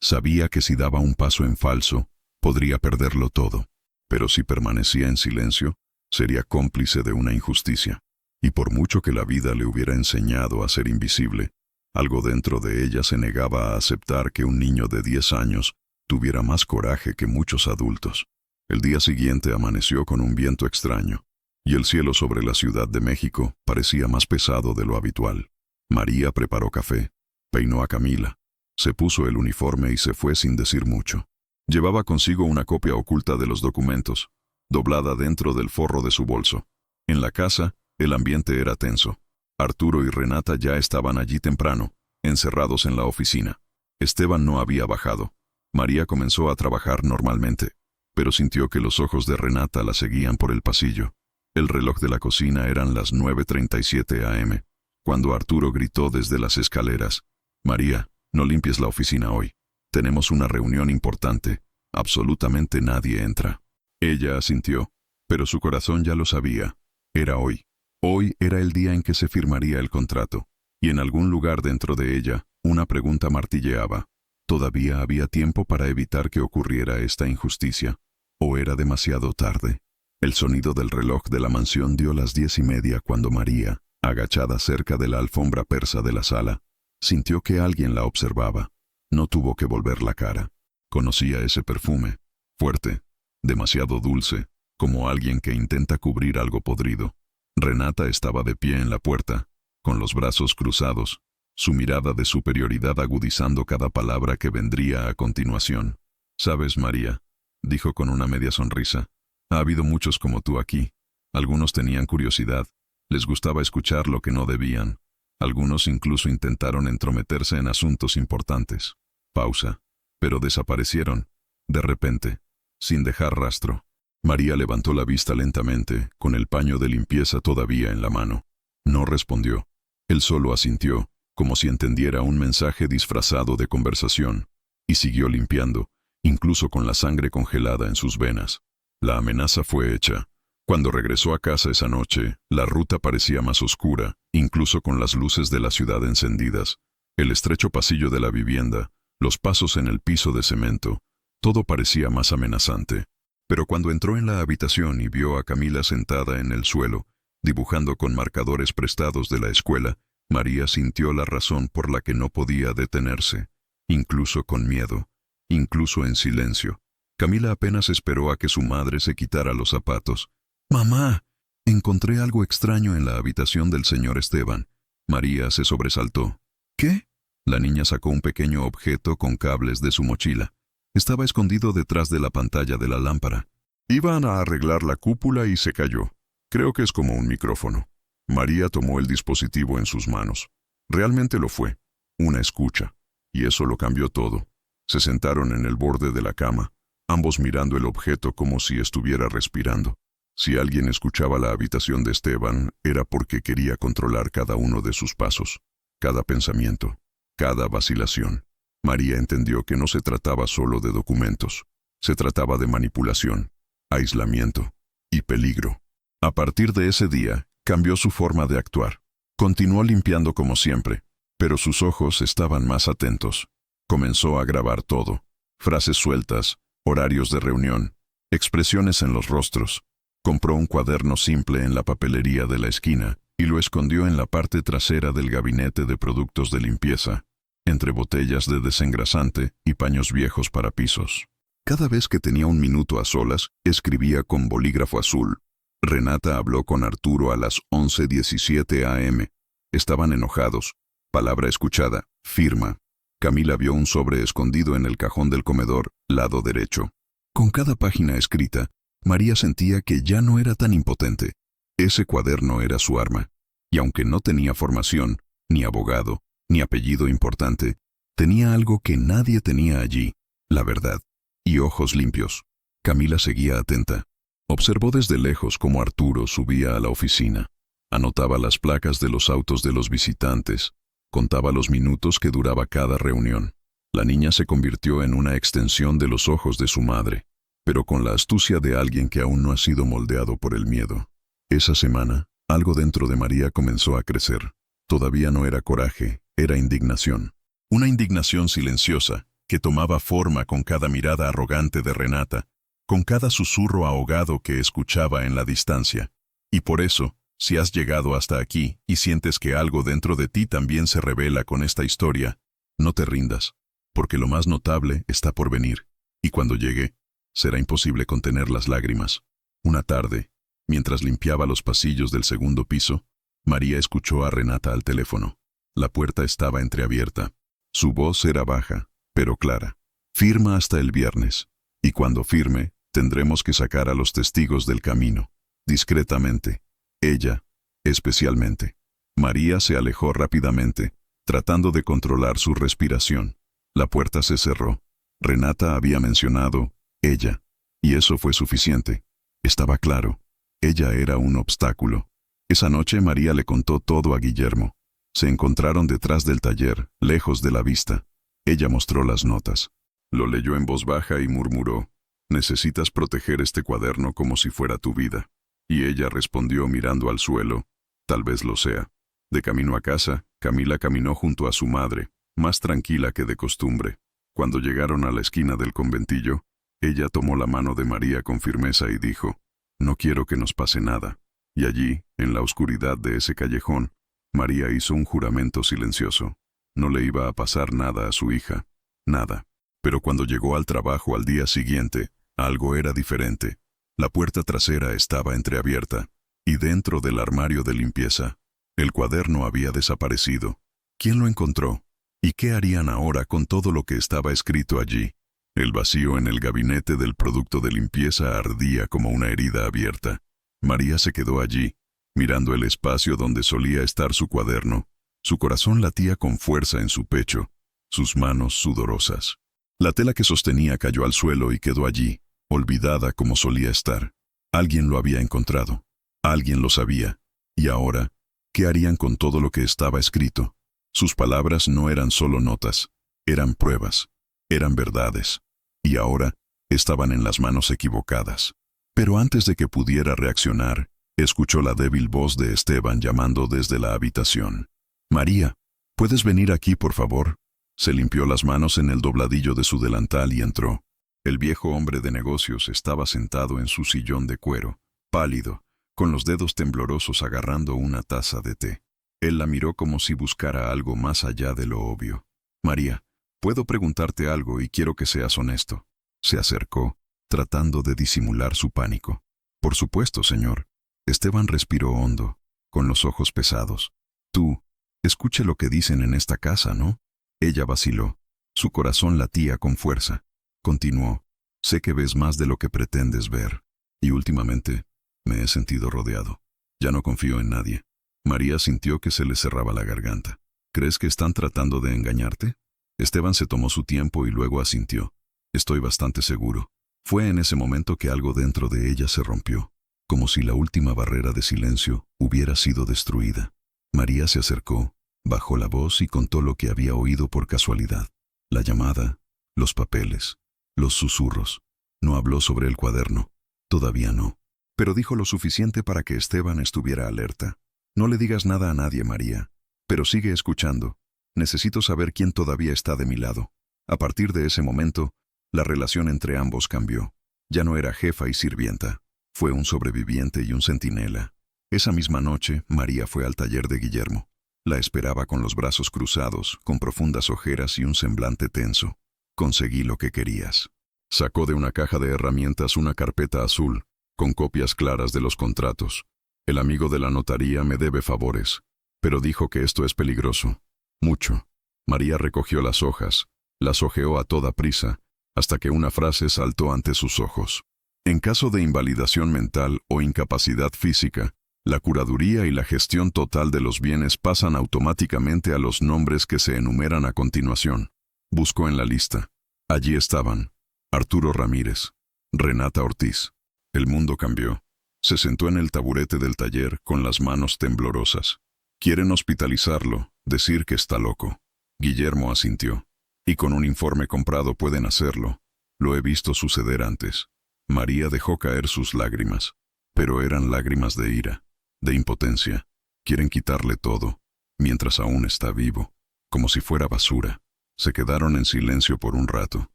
Sabía que si daba un paso en falso, podría perderlo todo. Pero si permanecía en silencio, sería cómplice de una injusticia. Y por mucho que la vida le hubiera enseñado a ser invisible, algo dentro de ella se negaba a aceptar que un niño de 10 años tuviera más coraje que muchos adultos. El día siguiente amaneció con un viento extraño, y el cielo sobre la Ciudad de México parecía más pesado de lo habitual. María preparó café, peinó a Camila, se puso el uniforme y se fue sin decir mucho. Llevaba consigo una copia oculta de los documentos, doblada dentro del forro de su bolso. En la casa, el ambiente era tenso. Arturo y Renata ya estaban allí temprano, encerrados en la oficina. Esteban no había bajado. María comenzó a trabajar normalmente, pero sintió que los ojos de Renata la seguían por el pasillo. El reloj de la cocina eran las 9:37 a.m., cuando Arturo gritó desde las escaleras: «María, no limpies la oficina hoy. Tenemos una reunión importante. Absolutamente nadie entra». Ella asintió, pero su corazón ya lo sabía. Era hoy. Hoy era el día en que se firmaría el contrato, y en algún lugar dentro de ella, una pregunta martilleaba. ¿Todavía había tiempo para evitar que ocurriera esta injusticia? ¿O era demasiado tarde? El sonido del reloj de la mansión dio las 10:30 cuando María, agachada cerca de la alfombra persa de la sala, sintió que alguien la observaba. No tuvo que volver la cara. Conocía ese perfume, fuerte, demasiado dulce, como alguien que intenta cubrir algo podrido. Renata estaba de pie en la puerta, con los brazos cruzados, su mirada de superioridad agudizando cada palabra que vendría a continuación. «Sabes, María», dijo con una media sonrisa, «ha habido muchos como tú aquí. Algunos tenían curiosidad, les gustaba escuchar lo que no debían. Algunos incluso intentaron entrometerse en asuntos importantes». Pausa. Pero desaparecieron, de repente, sin dejar rastro. María levantó la vista lentamente, con el paño de limpieza todavía en la mano. No respondió. Él solo asintió, como si entendiera un mensaje disfrazado de conversación, y siguió limpiando, incluso con la sangre congelada en sus venas. La amenaza fue hecha. Cuando regresó a casa esa noche, la ruta parecía más oscura, incluso con las luces de la ciudad encendidas. El estrecho pasillo de la vivienda, los pasos en el piso de cemento, todo parecía más amenazante. Pero cuando entró en la habitación y vio a Camila sentada en el suelo, dibujando con marcadores prestados de la escuela, María sintió la razón por la que no podía detenerse, incluso con miedo, incluso en silencio. Camila apenas esperó a que su madre se quitara los zapatos. «Mamá, encontré algo extraño en la habitación del señor Esteban». María se sobresaltó. «¿Qué?». La niña sacó un pequeño objeto con cables de su mochila. Estaba escondido detrás de la pantalla de la lámpara. Iban a arreglar la cúpula y se cayó. Creo que es como un micrófono. María tomó el dispositivo en sus manos. Realmente lo fue. Una escucha. Y eso lo cambió todo. Se sentaron en el borde de la cama, ambos mirando el objeto como si estuviera respirando. Si alguien escuchaba la habitación de Esteban, era porque quería controlar cada uno de sus pasos, cada pensamiento, cada vacilación. María entendió que no se trataba solo de documentos. Se trataba de manipulación, aislamiento y peligro. A partir de ese día, cambió su forma de actuar. Continuó limpiando como siempre, pero sus ojos estaban más atentos. Comenzó a grabar todo: frases sueltas, horarios de reunión, expresiones en los rostros. Compró un cuaderno simple en la papelería de la esquina y lo escondió en la parte trasera del gabinete de productos de limpieza, entre botellas de desengrasante y paños viejos para pisos. Cada vez que tenía un minuto a solas, escribía con bolígrafo azul. Renata habló con Arturo a las 11:17 a.m. Estaban enojados. Palabra escuchada, firma. Camila vio un sobre escondido en el cajón del comedor, lado derecho. Con cada página escrita, María sentía que ya no era tan impotente. Ese cuaderno era su arma. Y aunque no tenía formación, ni abogado, ni apellido importante, tenía algo que nadie tenía allí: la verdad. Y ojos limpios. Camila seguía atenta. Observó desde lejos cómo Arturo subía a la oficina. Anotaba las placas de los autos de los visitantes. Contaba los minutos que duraba cada reunión. La niña se convirtió en una extensión de los ojos de su madre, pero con la astucia de alguien que aún no ha sido moldeado por el miedo. Esa semana, algo dentro de María comenzó a crecer. Todavía no era coraje, era indignación. Una indignación silenciosa, que tomaba forma con cada mirada arrogante de Renata, con cada susurro ahogado que escuchaba en la distancia. Y por eso, si has llegado hasta aquí y sientes que algo dentro de ti también se revela con esta historia, no te rindas, porque lo más notable está por venir, y cuando llegue, será imposible contener las lágrimas. Una tarde, mientras limpiaba los pasillos del segundo piso, María escuchó a Renata al teléfono. La puerta estaba entreabierta. Su voz era baja, pero clara. Firma hasta el viernes, y cuando firme, tendremos que sacar a los testigos del camino. Discretamente. Ella, especialmente. María se alejó rápidamente, tratando de controlar su respiración. La puerta se cerró. Renata había mencionado, ella, y eso fue suficiente. Estaba claro. Ella era un obstáculo. Esa noche María le contó todo a Guillermo. Se encontraron detrás del taller, lejos de la vista. Ella mostró las notas. Lo leyó en voz baja y murmuró, «Necesitas proteger este cuaderno como si fuera tu vida». Y ella respondió mirando al suelo, «Tal vez lo sea». De camino a casa, Camila caminó junto a su madre, más tranquila que de costumbre. Cuando llegaron a la esquina del conventillo, ella tomó la mano de María con firmeza y dijo, «No quiero que nos pase nada». Y allí, en la oscuridad de ese callejón, María hizo un juramento silencioso. No le iba a pasar nada a su hija. Nada. Pero cuando llegó al trabajo al día siguiente, algo era diferente. La puerta trasera estaba entreabierta, y dentro del armario de limpieza, el cuaderno había desaparecido. ¿Quién lo encontró? ¿Y qué harían ahora con todo lo que estaba escrito allí? El vacío en el gabinete del producto de limpieza ardía como una herida abierta. María se quedó allí, mirando el espacio donde solía estar su cuaderno. Su corazón latía con fuerza en su pecho, sus manos sudorosas. La tela que sostenía cayó al suelo y quedó allí, olvidada como solía estar. Alguien lo había encontrado. Alguien lo sabía. Y ahora, ¿qué harían con todo lo que estaba escrito? Sus palabras no eran solo notas, eran pruebas, eran verdades. Y ahora, estaban en las manos equivocadas. Pero antes de que pudiera reaccionar, escuchó la débil voz de Esteban llamando desde la habitación. «María, ¿puedes venir aquí, por favor?» Se limpió las manos en el dobladillo de su delantal y entró. El viejo hombre de negocios estaba sentado en su sillón de cuero, pálido, con los dedos temblorosos agarrando una taza de té. Él la miró como si buscara algo más allá de lo obvio. «María, puedo preguntarte algo y quiero que seas honesto». Se acercó, tratando de disimular su pánico. «Por supuesto, señor». Esteban respiró hondo, con los ojos pesados. «Tú, escuche lo que dicen en esta casa, ¿no?» Ella vaciló. Su corazón latía con fuerza. Continuó. «Sé que ves más de lo que pretendes ver. Y últimamente, me he sentido rodeado. Ya no confío en nadie». María sintió que se le cerraba la garganta. «¿Crees que están tratando de engañarte?» Esteban se tomó su tiempo y luego asintió. «Estoy bastante seguro». Fue en ese momento que algo dentro de ella se rompió, como si la última barrera de silencio hubiera sido destruida. María se acercó, bajó la voz y contó lo que había oído por casualidad. La llamada, los papeles, los susurros. No habló sobre el cuaderno. Todavía no. Pero dijo lo suficiente para que Esteban estuviera alerta. «No le digas nada a nadie, María. Pero sigue escuchando. Necesito saber quién todavía está de mi lado». A partir de ese momento, la relación entre ambos cambió. Ya no era jefa y sirvienta. Fue un sobreviviente y un centinela. Esa misma noche, María fue al taller de Guillermo. La esperaba con los brazos cruzados, con profundas ojeras y un semblante tenso. «Conseguí lo que querías». Sacó de una caja de herramientas una carpeta azul, con copias claras de los contratos. «El amigo de la notaría me debe favores, pero dijo que esto es peligroso. Mucho». María recogió las hojas, las hojeó a toda prisa, hasta que una frase saltó ante sus ojos. «En caso de invalidación mental o incapacidad física, la curaduría y la gestión total de los bienes pasan automáticamente a los nombres que se enumeran a continuación». Buscó en la lista. Allí estaban: Arturo Ramírez, Renata Ortiz. El mundo cambió. Se sentó en el taburete del taller con las manos temblorosas. «Quieren hospitalizarlo, decir que está loco». Guillermo asintió. «Y con un informe comprado pueden hacerlo. Lo he visto suceder antes». María dejó caer sus lágrimas. Pero eran lágrimas de ira, de impotencia. «Quieren quitarle todo». mientras aún está vivo, como si fuera basura. Se quedaron en silencio por un rato,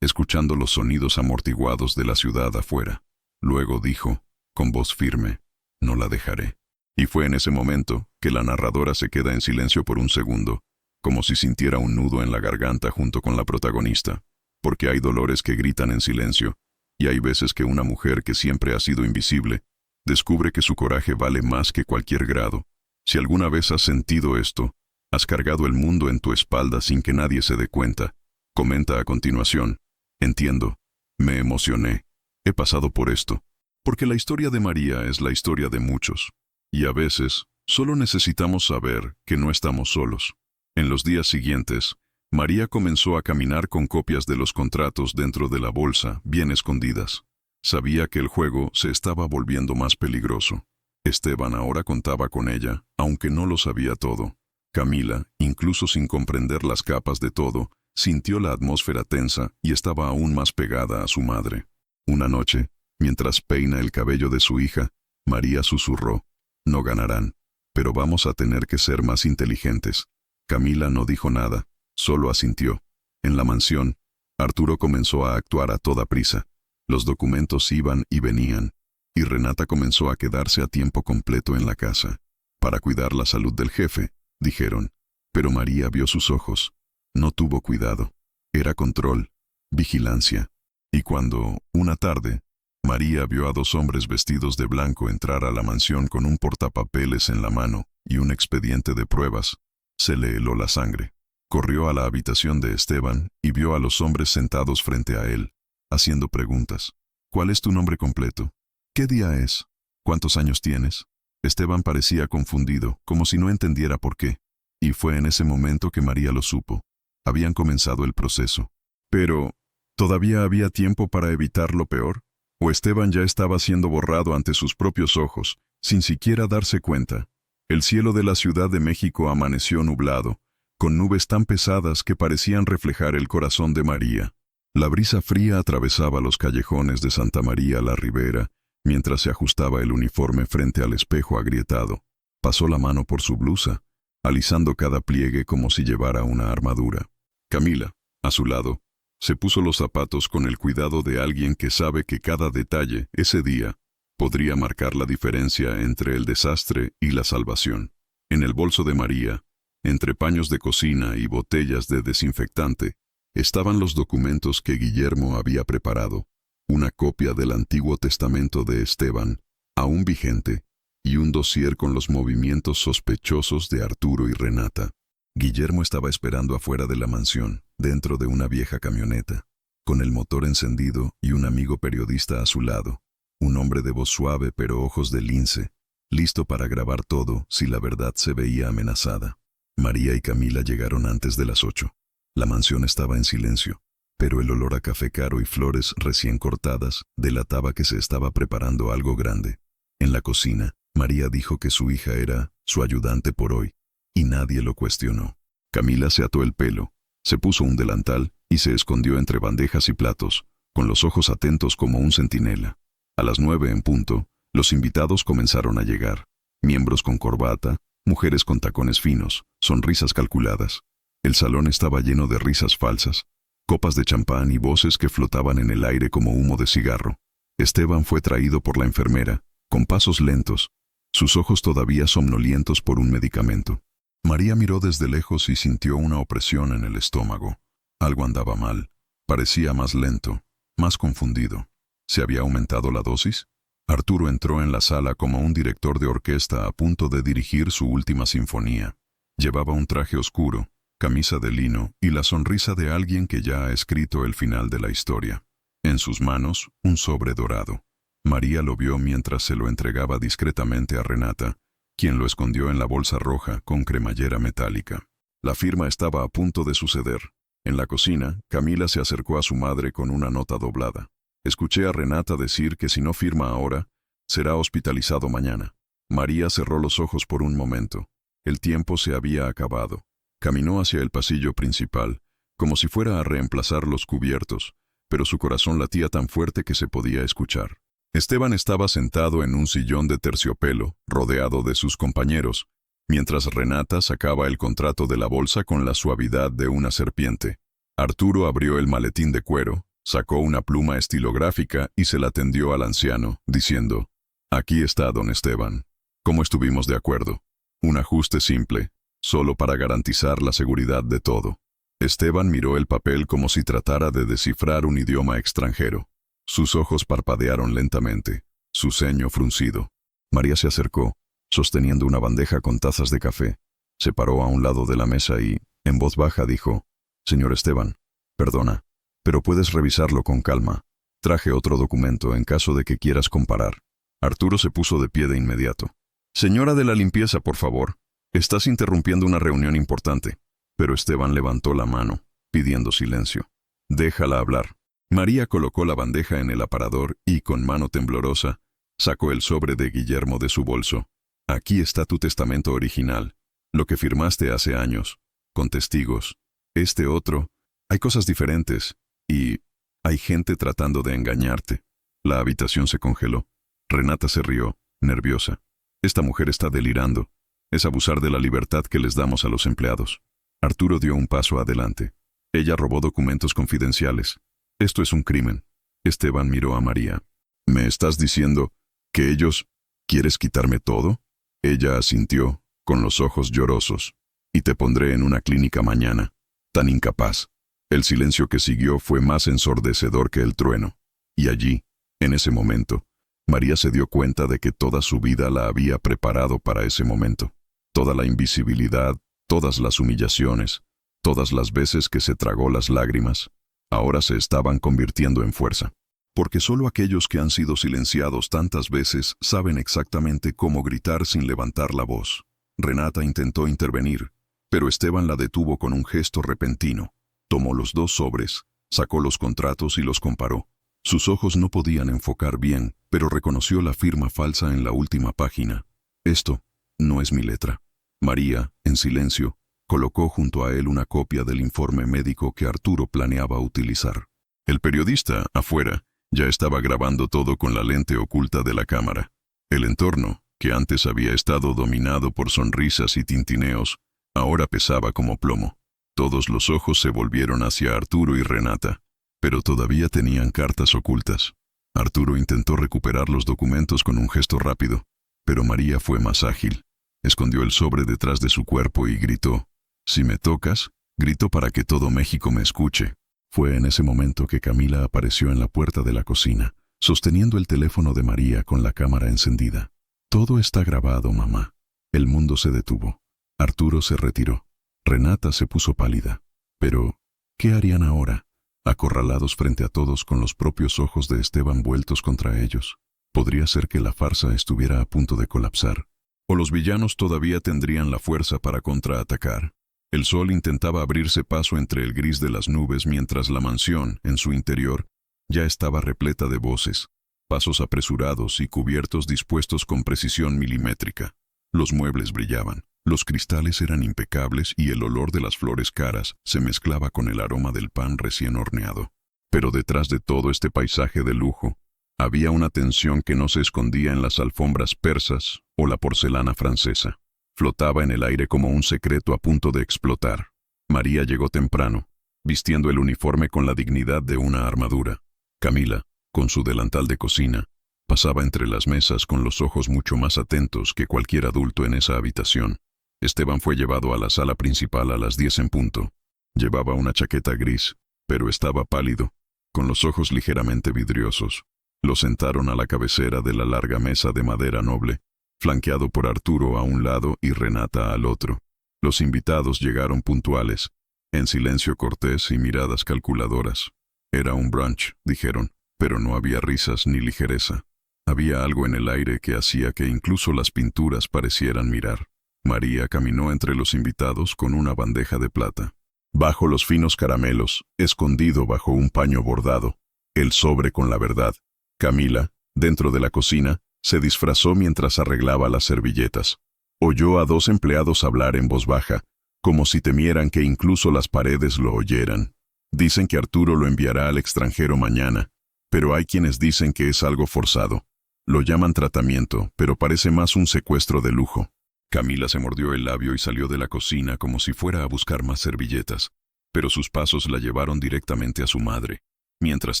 escuchando los sonidos amortiguados de la ciudad afuera. Luego dijo, con voz firme, «No la dejaré». Y fue en ese momento que la narradora se queda en silencio por un segundo, como si sintiera un nudo en la garganta junto con la protagonista, porque hay dolores que gritan en silencio, y hay veces que una mujer que siempre ha sido invisible descubre que su coraje vale más que cualquier grado. Si alguna vez has sentido esto, has cargado el mundo en tu espalda sin que nadie se dé cuenta. Comenta a continuación, «Entiendo, me emocioné, he pasado por esto», porque la historia de María es la historia de muchos, y a veces solo necesitamos saber que no estamos solos. En los días siguientes, María comenzó a caminar con copias de los contratos dentro de la bolsa, bien escondidas. Sabía que el juego se estaba volviendo más peligroso. Esteban ahora contaba con ella, aunque no lo sabía todo. Camila, incluso sin comprender las capas de todo, sintió la atmósfera tensa y estaba aún más pegada a su madre. Una noche, mientras peina el cabello de su hija, María susurró, «No ganarán, pero vamos a tener que ser más inteligentes». Camila no dijo nada, solo asintió. En la mansión, Arturo comenzó a actuar a toda prisa. Los documentos iban y venían, y Renata comenzó a quedarse a tiempo completo en la casa. Para cuidar la salud del jefe, dijeron, pero María vio sus ojos. No tuvo cuidado. Era control, vigilancia. Y cuando, una tarde, María vio a dos hombres vestidos de blanco entrar a la mansión con un portapapeles en la mano y un expediente de pruebas, se le heló la sangre. Corrió a la habitación de Esteban y vio a los hombres sentados frente a él, haciendo preguntas. «¿Cuál es tu nombre completo? ¿Qué día es? ¿Cuántos años tienes?» Esteban parecía confundido, como si no entendiera por qué. Y fue en ese momento que María lo supo. Habían comenzado el proceso. Pero, ¿todavía había tiempo para evitar lo peor? ¿O Esteban ya estaba siendo borrado ante sus propios ojos, sin siquiera darse cuenta? El cielo de la Ciudad de México amaneció nublado, con nubes tan pesadas que parecían reflejar el corazón de María. La brisa fría atravesaba los callejones de Santa María la Ribera, mientras se ajustaba el uniforme frente al espejo agrietado. Pasó la mano por su blusa, alisando cada pliegue como si llevara una armadura. Camila, a su lado, se puso los zapatos con el cuidado de alguien que sabe que cada detalle, ese día, podría marcar la diferencia entre el desastre y la salvación. En el bolso de María, entre paños de cocina y botellas de desinfectante, estaban los documentos que Guillermo había preparado, una copia del Antiguo Testamento de Esteban, aún vigente, y un dossier con los movimientos sospechosos de Arturo y Renata. Guillermo estaba esperando afuera de la mansión, dentro de una vieja camioneta, con el motor encendido y un amigo periodista a su lado, un hombre de voz suave pero ojos de lince, listo para grabar todo si la verdad se veía amenazada. María y Camila llegaron antes de las 8. La mansión estaba en silencio, pero el olor a café caro y flores recién cortadas delataba que se estaba preparando algo grande. En la cocina, María dijo que su hija era su ayudante por hoy, y nadie lo cuestionó. Camila se ató el pelo, se puso un delantal y se escondió entre bandejas y platos, con los ojos atentos como un centinela. A las 9 en punto, los invitados comenzaron a llegar. Miembros con corbata, mujeres con tacones finos, sonrisas calculadas. El salón estaba lleno de risas falsas, copas de champán y voces que flotaban en el aire como humo de cigarro. Esteban fue traído por la enfermera, con pasos lentos, sus ojos todavía somnolientos por un medicamento. María miró desde lejos y sintió una opresión en el estómago. Algo andaba mal. Parecía más lento, más confundido. ¿Se había aumentado la dosis? Arturo entró en la sala como un director de orquesta a punto de dirigir su última sinfonía. Llevaba un traje oscuro, camisa de lino y la sonrisa de alguien que ya ha escrito el final de la historia. En sus manos, un sobre dorado. María lo vio mientras se lo entregaba discretamente a Renata, quien lo escondió en la bolsa roja con cremallera metálica. La firma estaba a punto de suceder. En la cocina, Camila se acercó a su madre con una nota doblada. Escuché a Renata decir que si no firma ahora, será hospitalizado mañana. María cerró los ojos por un momento. El tiempo se había acabado. Caminó hacia el pasillo principal, como si fuera a reemplazar los cubiertos, pero su corazón latía tan fuerte que se podía escuchar. Esteban estaba sentado en un sillón de terciopelo, rodeado de sus compañeros, mientras Renata sacaba el contrato de la bolsa con la suavidad de una serpiente. Arturo abrió el maletín de cuero, sacó una pluma estilográfica y se la tendió al anciano, diciendo: «Aquí está, don Esteban. ¿Cómo estuvimos de acuerdo? Un ajuste simple, solo para garantizar la seguridad de todo». Esteban miró el papel como si tratara de descifrar un idioma extranjero. Sus ojos parpadearon lentamente, su ceño fruncido. María se acercó, sosteniendo una bandeja con tazas de café. Se paró a un lado de la mesa y, en voz baja, dijo: «Señor Esteban, perdona, pero puedes revisarlo con calma. Traje otro documento en caso de que quieras comparar». Arturo se puso de pie de inmediato. «Señora de la limpieza, por favor. Estás interrumpiendo una reunión importante». Pero Esteban levantó la mano, pidiendo silencio. «Déjala hablar». María colocó la bandeja en el aparador y, con mano temblorosa, sacó el sobre de Guillermo de su bolso. «Aquí está tu testamento original, lo que firmaste hace años, con testigos. Este otro, hay cosas diferentes, y hay gente tratando de engañarte». La habitación se congeló. Renata se rió, nerviosa. «Esta mujer está delirando. Es abusar de la libertad que les damos a los empleados». Arturo dio un paso adelante. «Ella robó documentos confidenciales. Esto es un crimen». Esteban miró a María. «¿Me estás diciendo que ellos... ¿Quieres quitarme todo?». Ella asintió, con los ojos llorosos. «Y te pondré en una clínica mañana». Tan incapaz. El silencio que siguió fue más ensordecedor que el trueno. Y allí, en ese momento, María se dio cuenta de que toda su vida la había preparado para ese momento. Toda la invisibilidad, todas las humillaciones, todas las veces que se tragó las lágrimas, ahora se estaban convirtiendo en fuerza. Porque solo aquellos que han sido silenciados tantas veces saben exactamente cómo gritar sin levantar la voz. Renata intentó intervenir, pero Esteban la detuvo con un gesto repentino. Tomó los dos sobres, sacó los contratos y los comparó. Sus ojos no podían enfocar bien, pero reconoció la firma falsa en la última página. «Esto no es mi letra». María, en silencio, colocó junto a él una copia del informe médico que Arturo planeaba utilizar. El periodista, afuera, ya estaba grabando todo con la lente oculta de la cámara. El entorno, que antes había estado dominado por sonrisas y tintineos, ahora pesaba como plomo. Todos los ojos se volvieron hacia Arturo y Renata, pero todavía tenían cartas ocultas. Arturo intentó recuperar los documentos con un gesto rápido, pero María fue más ágil. Escondió el sobre detrás de su cuerpo y gritó: «Si me tocas», gritó para que todo México me escuche. Fue en ese momento que Camila apareció en la puerta de la cocina, sosteniendo el teléfono de María con la cámara encendida. «Todo está grabado, mamá». El mundo se detuvo. Arturo se retiró. Renata se puso pálida. Pero, ¿qué harían ahora? Acorralados frente a todos con los propios ojos de Esteban vueltos contra ellos. Podría ser que la farsa estuviera a punto de colapsar. O los villanos todavía tendrían la fuerza para contraatacar. El sol intentaba abrirse paso entre el gris de las nubes mientras la mansión, en su interior, ya estaba repleta de voces, pasos apresurados y cubiertos dispuestos con precisión milimétrica. Los muebles brillaban, los cristales eran impecables y el olor de las flores caras se mezclaba con el aroma del pan recién horneado. Pero detrás de todo este paisaje de lujo, había una tensión que no se escondía en las alfombras persas o la porcelana francesa. Flotaba en el aire como un secreto a punto de explotar. María llegó temprano, vistiendo el uniforme con la dignidad de una armadura. Camila, con su delantal de cocina, pasaba entre las mesas con los ojos mucho más atentos que cualquier adulto en esa habitación. Esteban fue llevado a la sala principal a las 10 en punto. Llevaba una chaqueta gris, pero estaba pálido, con los ojos ligeramente vidriosos. Lo sentaron a la cabecera de la larga mesa de madera noble, flanqueado por Arturo a un lado y Renata al otro. Los invitados llegaron puntuales, en silencio cortés y miradas calculadoras. Era un brunch, dijeron, pero no había risas ni ligereza. Había algo en el aire que hacía que incluso las pinturas parecieran mirar. María caminó entre los invitados con una bandeja de plata. Bajo los finos caramelos, escondido bajo un paño bordado, el sobre con la verdad. Camila, dentro de la cocina, se disfrazó mientras arreglaba las servilletas. Oyó a dos empleados hablar en voz baja, como si temieran que incluso las paredes lo oyeran. Dicen que Arturo lo enviará al extranjero mañana, pero hay quienes dicen que es algo forzado. Lo llaman tratamiento, pero parece más un secuestro de lujo. Camila se mordió el labio y salió de la cocina como si fuera a buscar más servilletas, pero sus pasos la llevaron directamente a su madre. Mientras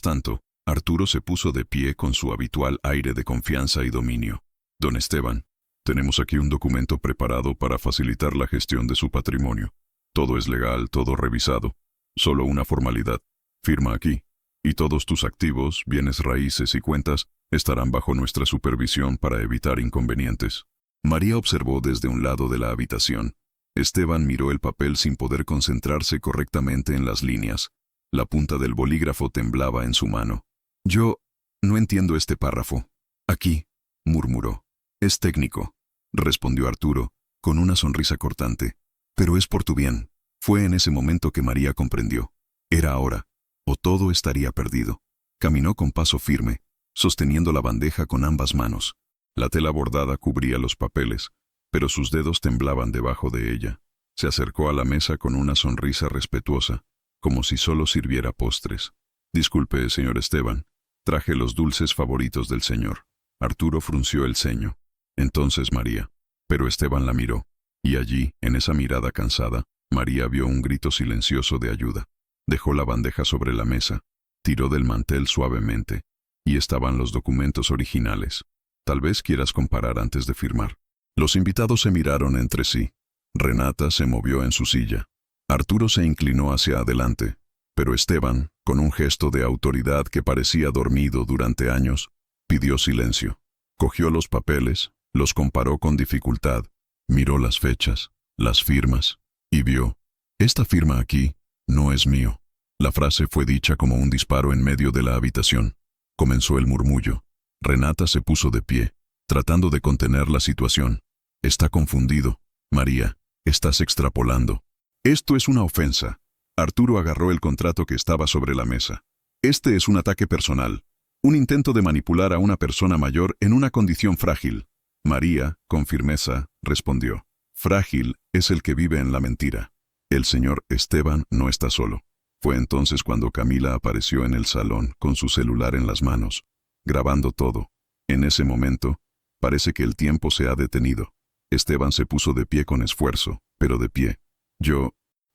tanto, Arturo se puso de pie con su habitual aire de confianza y dominio. Don Esteban, tenemos aquí un documento preparado para facilitar la gestión de su patrimonio. Todo es legal, todo revisado. Solo una formalidad. Firma aquí. Y todos tus activos, bienes raíces y cuentas estarán bajo nuestra supervisión para evitar inconvenientes. María observó desde un lado de la habitación. Esteban miró el papel sin poder concentrarse correctamente en las líneas. La punta del bolígrafo temblaba en su mano. Yo no entiendo este párrafo. Aquí, murmuró. Es técnico, respondió Arturo, con una sonrisa cortante. Pero es por tu bien. Fue en ese momento que María comprendió. Era ahora, o todo estaría perdido. Caminó con paso firme, sosteniendo la bandeja con ambas manos. La tela bordada cubría los papeles, pero sus dedos temblaban debajo de ella. Se acercó a la mesa con una sonrisa respetuosa, como si solo sirviera postres. Disculpe, señor Esteban, traje los dulces favoritos del señor. Arturo frunció el ceño. Entonces María. Pero Esteban la miró, y allí, en esa mirada cansada, María vio un grito silencioso de ayuda. Dejó la bandeja sobre la mesa, tiró del mantel suavemente, y estaban los documentos originales. Tal vez quieras comparar antes de firmar. Los invitados se miraron entre sí. Renata se movió en su silla. Arturo se inclinó hacia adelante, pero Esteban, con un gesto de autoridad que parecía dormido durante años, pidió silencio. Cogió los papeles, los comparó con dificultad, miró las fechas, las firmas, y vio. Esta firma aquí no es mío. La frase fue dicha como un disparo en medio de la habitación. Comenzó el murmullo. Renata se puso de pie, tratando de contener la situación. Está confundido. María, estás extrapolando. Esto es una ofensa. Arturo agarró el contrato que estaba sobre la mesa. Este es un ataque personal. Un intento de manipular a una persona mayor en una condición frágil. María, con firmeza, respondió. Frágil es el que vive en la mentira. El señor Esteban no está solo. Fue entonces cuando Camila apareció en el salón con su celular en las manos, grabando todo. En ese momento, parece que el tiempo se ha detenido. Esteban se puso de pie con esfuerzo, pero de pie.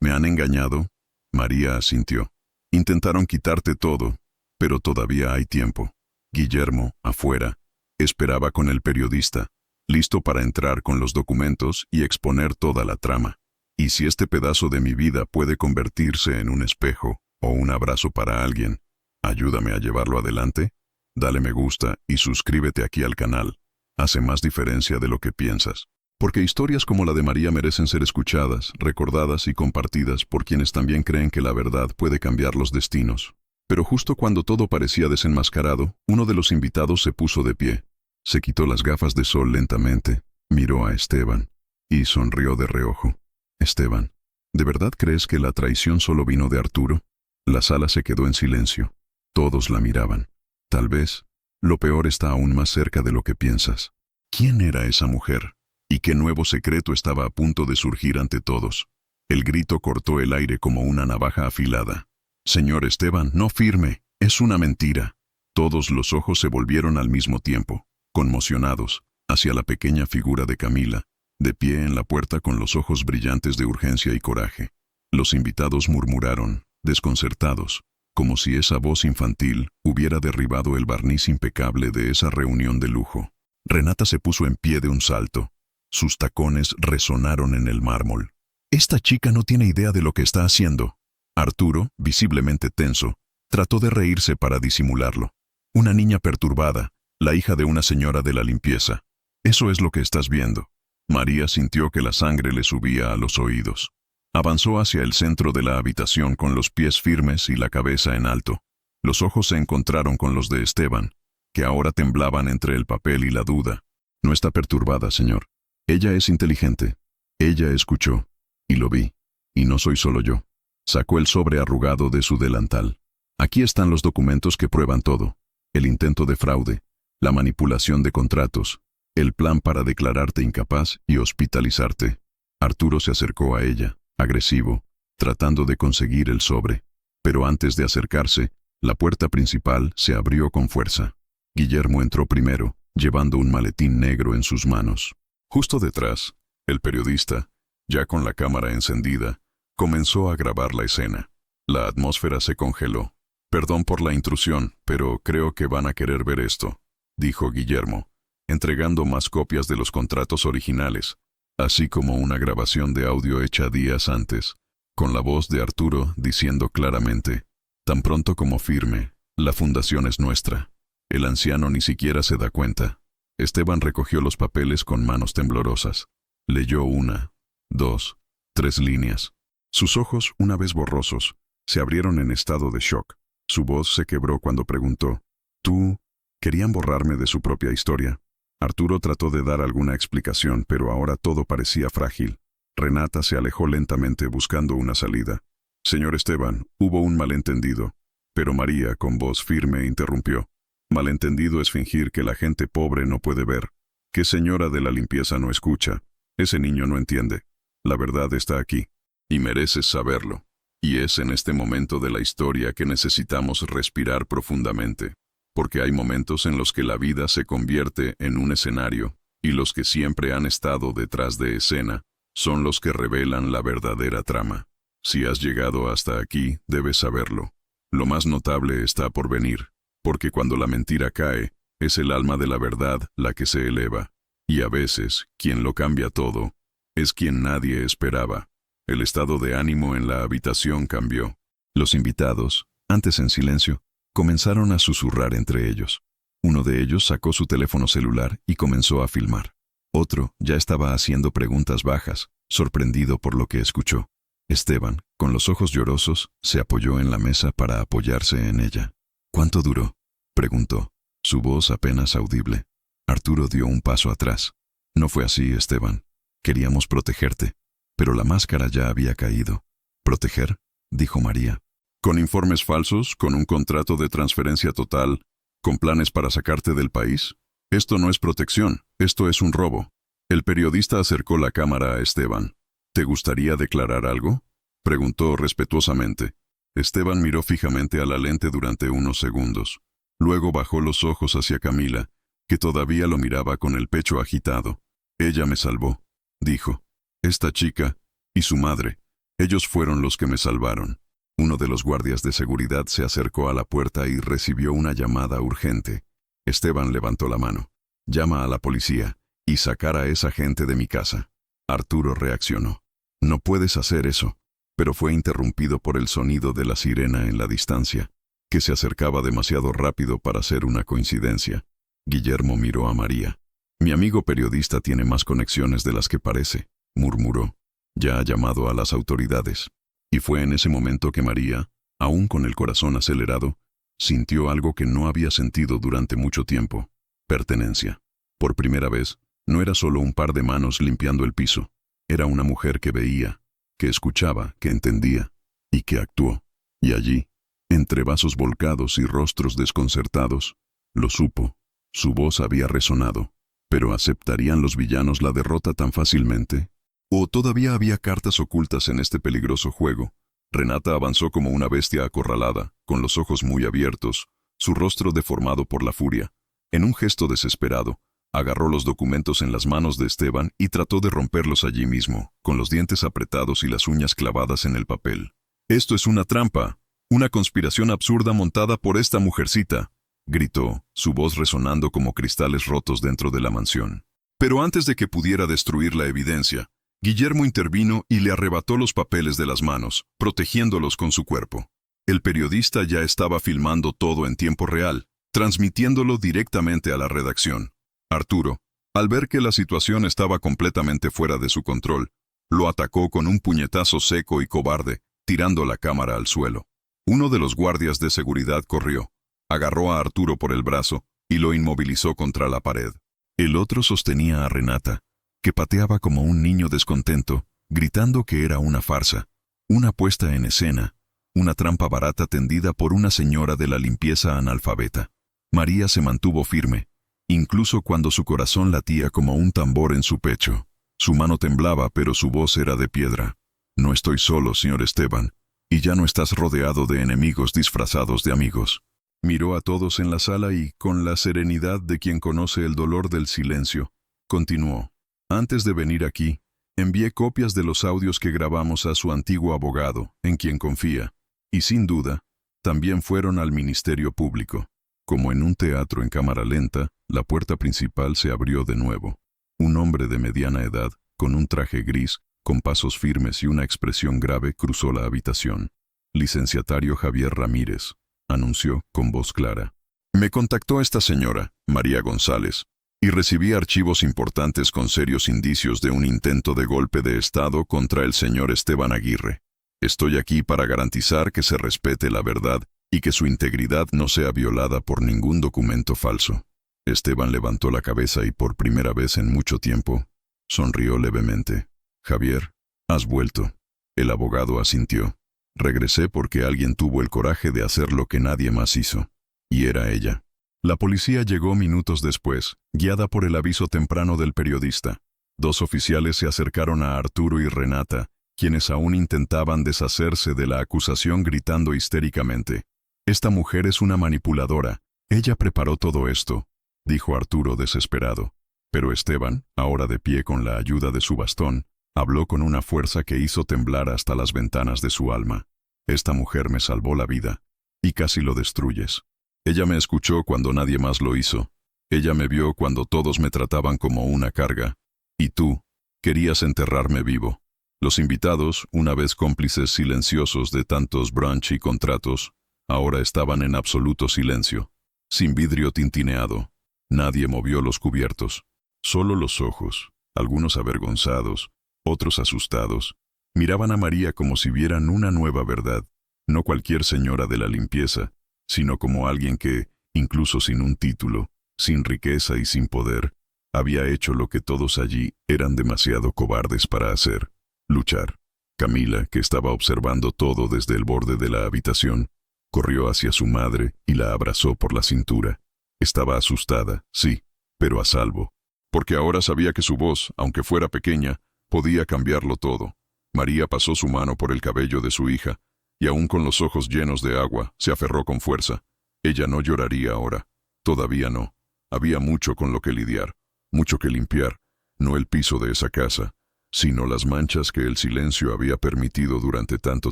¿Me han engañado? María asintió. Intentaron quitarte todo, pero todavía hay tiempo. Guillermo, afuera, esperaba con el periodista, listo para entrar con los documentos y exponer toda la trama. Y si este pedazo de mi vida puede convertirse en un espejo o un abrazo para alguien, ayúdame a llevarlo adelante. Dale me gusta y suscríbete aquí al canal. Hace más diferencia de lo que piensas. Porque historias como la de María merecen ser escuchadas, recordadas y compartidas por quienes también creen que la verdad puede cambiar los destinos. Pero justo cuando todo parecía desenmascarado, uno de los invitados se puso de pie. Se quitó las gafas de sol lentamente, miró a Esteban y sonrió de reojo. Esteban, ¿de verdad crees que la traición solo vino de Arturo? La sala se quedó en silencio. Todos la miraban. Tal vez, lo peor está aún más cerca de lo que piensas. ¿Quién era esa mujer? ¿Y qué nuevo secreto estaba a punto de surgir ante todos? El grito cortó el aire como una navaja afilada. Señor Esteban, no firme, es una mentira. Todos los ojos se volvieron al mismo tiempo, conmocionados, hacia la pequeña figura de Camila, de pie en la puerta con los ojos brillantes de urgencia y coraje. Los invitados murmuraron, desconcertados, como si esa voz infantil hubiera derribado el barniz impecable de esa reunión de lujo. Renata se puso en pie de un salto. Sus tacones resonaron en el mármol. Esta chica no tiene idea de lo que está haciendo. Arturo, visiblemente tenso, trató de reírse para disimularlo. Una niña perturbada, la hija de una señora de la limpieza. Eso es lo que estás viendo. María sintió que la sangre le subía a los oídos. Avanzó hacia el centro de la habitación con los pies firmes y la cabeza en alto. Los ojos se encontraron con los de Esteban, que ahora temblaban entre el papel y la duda. No está perturbada, señor. Ella es inteligente. Ella escuchó. Y lo vi. Y no soy solo yo. Sacó el sobre arrugado de su delantal. Aquí están los documentos que prueban todo. El intento de fraude, la manipulación de contratos, el plan para declararte incapaz y hospitalizarte. Arturo se acercó a ella, agresivo, tratando de conseguir el sobre. Pero antes de acercarse, la puerta principal se abrió con fuerza. Guillermo entró primero, llevando un maletín negro en sus manos. Justo detrás, El periodista, ya con la cámara encendida, comenzó a grabar la escena. La atmósfera se congeló. «Perdón por la intrusión, pero creo que van a querer ver esto», dijo Guillermo, entregando más copias de los contratos originales, así como una grabación de audio hecha días antes, con la voz de Arturo diciendo claramente: «Tan pronto como firme, la fundación es nuestra». El anciano ni siquiera se da cuenta. Esteban recogió los papeles con manos temblorosas. Leyó 1, 2, 3 líneas. Sus ojos, una vez borrosos, se abrieron en estado de shock. Su voz se quebró cuando preguntó: «¿Tú? ¿Querían borrarme de su propia historia?». Arturo trató de dar alguna explicación, pero ahora todo parecía frágil. Renata se alejó lentamente buscando una salida. «Señor Esteban, hubo un malentendido». Pero María, con voz firme, interrumpió: «Malentendido es fingir que la gente pobre no puede ver, que señora de la limpieza no escucha. Ese niño no entiende. La verdad está aquí, y mereces saberlo. Y es en este momento de la historia que necesitamos respirar profundamente, porque hay momentos en los que la vida se convierte en un escenario, y los que siempre han estado detrás de escena son los que revelan la verdadera trama. Si has llegado hasta aquí, debes saberlo. Lo más notable está por venir, porque cuando la mentira cae, es el alma de la verdad la que se eleva. Y a veces, quien lo cambia todo, es quien nadie esperaba». El estado de ánimo en la habitación cambió. Los invitados, antes en silencio, comenzaron a susurrar entre ellos. Uno de ellos sacó su teléfono celular y comenzó a filmar. Otro ya estaba haciendo preguntas bajas, sorprendido por lo que escuchó. Esteban, con los ojos llorosos, se apoyó en la mesa para apoyarse en ella. «¿Cuánto duró?», preguntó, su voz apenas audible. Arturo dio un paso atrás. «No fue así, Esteban. Queríamos protegerte, pero la máscara ya había caído». «¿Proteger?», dijo María. «¿Con informes falsos, con un contrato de transferencia total, con planes para sacarte del país? Esto no es protección, esto es un robo». El periodista acercó la cámara a Esteban. «¿Te gustaría declarar algo?», preguntó respetuosamente. Esteban miró fijamente a la lente durante unos segundos. Luego bajó los ojos hacia Camila, que todavía lo miraba con el pecho agitado. «Ella me salvó», dijo. «Esta chica y su madre, ellos fueron los que me salvaron». Uno de los guardias de seguridad se acercó a la puerta y recibió una llamada urgente. Esteban levantó la mano. «Llama a la policía y sacar a esa gente de mi casa». Arturo reaccionó. «No puedes hacer eso», pero fue interrumpido por el sonido de la sirena en la distancia, que se acercaba demasiado rápido para ser una coincidencia. Guillermo miró a María. «Mi amigo periodista tiene más conexiones de las que parece», murmuró. «Ya ha llamado a las autoridades». Y fue en ese momento que María, aún con el corazón acelerado, sintió algo que no había sentido durante mucho tiempo: pertenencia. Por primera vez, no era solo un par de manos limpiando el piso. Era una mujer que veía, que escuchaba, que entendía, y que actuó. Y allí, entre vasos volcados y rostros desconcertados, lo supo. Su voz había resonado. ¿Pero aceptarían los villanos la derrota tan fácilmente? ¿O todavía había cartas ocultas en este peligroso juego? Renata avanzó como una bestia acorralada, con los ojos muy abiertos, su rostro deformado por la furia. En un gesto desesperado, agarró los documentos en las manos de Esteban y trató de romperlos allí mismo, con los dientes apretados y las uñas clavadas en el papel. «Esto es una trampa, una conspiración absurda montada por esta mujercita», gritó, su voz resonando como cristales rotos dentro de la mansión. Pero antes de que pudiera destruir la evidencia, Guillermo intervino y le arrebató los papeles de las manos, protegiéndolos con su cuerpo. El periodista ya estaba filmando todo en tiempo real, transmitiéndolo directamente a la redacción. Arturo, al ver que la situación estaba completamente fuera de su control, lo atacó con un puñetazo seco y cobarde, tirando la cámara al suelo. Uno de los guardias de seguridad corrió, agarró a Arturo por el brazo y lo inmovilizó contra la pared. El otro sostenía a Renata, que pateaba como un niño descontento, gritando que era una farsa, una puesta en escena, una trampa barata tendida por una señora de la limpieza analfabeta. María se mantuvo firme, incluso cuando su corazón latía como un tambor en su pecho. Su mano temblaba, pero su voz era de piedra. «No estoy solo, señor Esteban, y ya no estás rodeado de enemigos disfrazados de amigos». Miró a todos en la sala y, con la serenidad de quien conoce el dolor del silencio, continuó: «Antes de venir aquí, Envié copias de los audios que grabamos a su antiguo abogado, en quien confía, y sin duda, también fueron al Ministerio Público. Como en un teatro en cámara lenta, la puerta principal se abrió de nuevo. Un hombre de mediana edad, con un traje gris, con pasos firmes y una expresión grave, cruzó la habitación. Licenciatario Javier Ramírez, anunció con voz clara. Me contactó esta señora, María González, y recibí archivos importantes con serios indicios de un intento de golpe de Estado contra el señor Esteban Aguirre. Estoy aquí para garantizar que se respete la verdad y que su integridad no sea violada por ningún documento falso. Esteban levantó la cabeza y por primera vez en mucho tiempo, sonrió levemente. Javier, has vuelto. El abogado asintió. Regresé porque alguien tuvo el coraje de hacer lo que nadie más hizo. Y era ella. La policía llegó minutos después, guiada por el aviso temprano del periodista. 2 oficiales se acercaron a Arturo y Renata, quienes aún intentaban deshacerse de la acusación gritando histéricamente. Esta mujer es una manipuladora. Ella preparó todo esto, dijo Arturo desesperado. Pero Esteban, ahora de pie con la ayuda de su bastón, habló con una fuerza que hizo temblar hasta las ventanas de su alma. Esta mujer me salvó la vida, y casi lo destruyes. Ella me escuchó cuando nadie más lo hizo. Ella me vio cuando todos me trataban como una carga. Y tú, querías enterrarme vivo. Los invitados, una vez cómplices silenciosos de tantos brunch y contratos, ahora estaban en absoluto silencio, sin vidrio tintineado. Nadie movió los cubiertos. Solo los ojos, algunos avergonzados, otros asustados, miraban a María como si vieran una nueva verdad, no cualquier señora de la limpieza, sino como alguien que, incluso sin un título, sin riqueza y sin poder, había hecho lo que todos allí eran demasiado cobardes para hacer: luchar. Camila, que estaba observando todo desde el borde de la habitación, corrió hacia su madre y la abrazó por la cintura. Estaba asustada, sí, pero a salvo, porque ahora sabía que su voz, aunque fuera pequeña, podía cambiarlo todo. María pasó su mano por el cabello de su hija, y aún con los ojos llenos de agua, se aferró con fuerza. Ella no lloraría ahora. Todavía no. Había mucho con lo que lidiar, mucho que limpiar, no el piso de esa casa, sino las manchas que el silencio había permitido durante tanto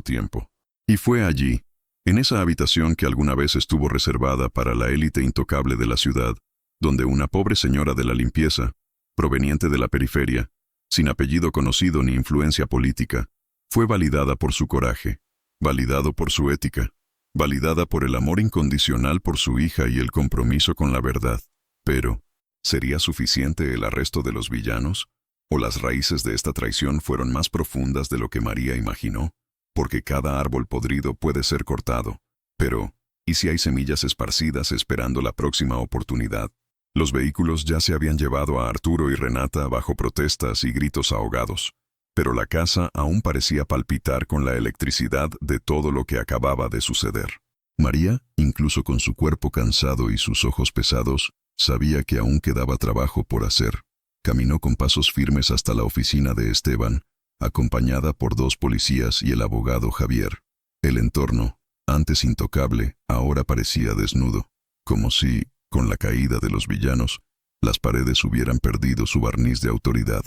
tiempo. Y fue allí, en esa habitación que alguna vez estuvo reservada para la élite intocable de la ciudad, donde una pobre señora de la limpieza, proveniente de la periferia, sin apellido conocido ni influencia política, fue validada por su coraje, validado por su ética, validada por el amor incondicional por su hija y el compromiso con la verdad. Pero, ¿sería suficiente el arresto de los villanos? ¿O las raíces de esta traición fueron más profundas de lo que María imaginó? Porque cada árbol podrido puede ser cortado. Pero, ¿y si hay semillas esparcidas esperando la próxima oportunidad? Los vehículos ya se habían llevado a Arturo y Renata bajo protestas y gritos ahogados. Pero la casa aún parecía palpitar con la electricidad de todo lo que acababa de suceder. María, incluso con su cuerpo cansado y sus ojos pesados, sabía que aún quedaba trabajo por hacer. Caminó con pasos firmes hasta la oficina de Esteban, acompañada por 2 policías y el abogado Javier. El entorno, antes intocable, ahora parecía desnudo, como si, con la caída de los villanos, las paredes hubieran perdido su barniz de autoridad.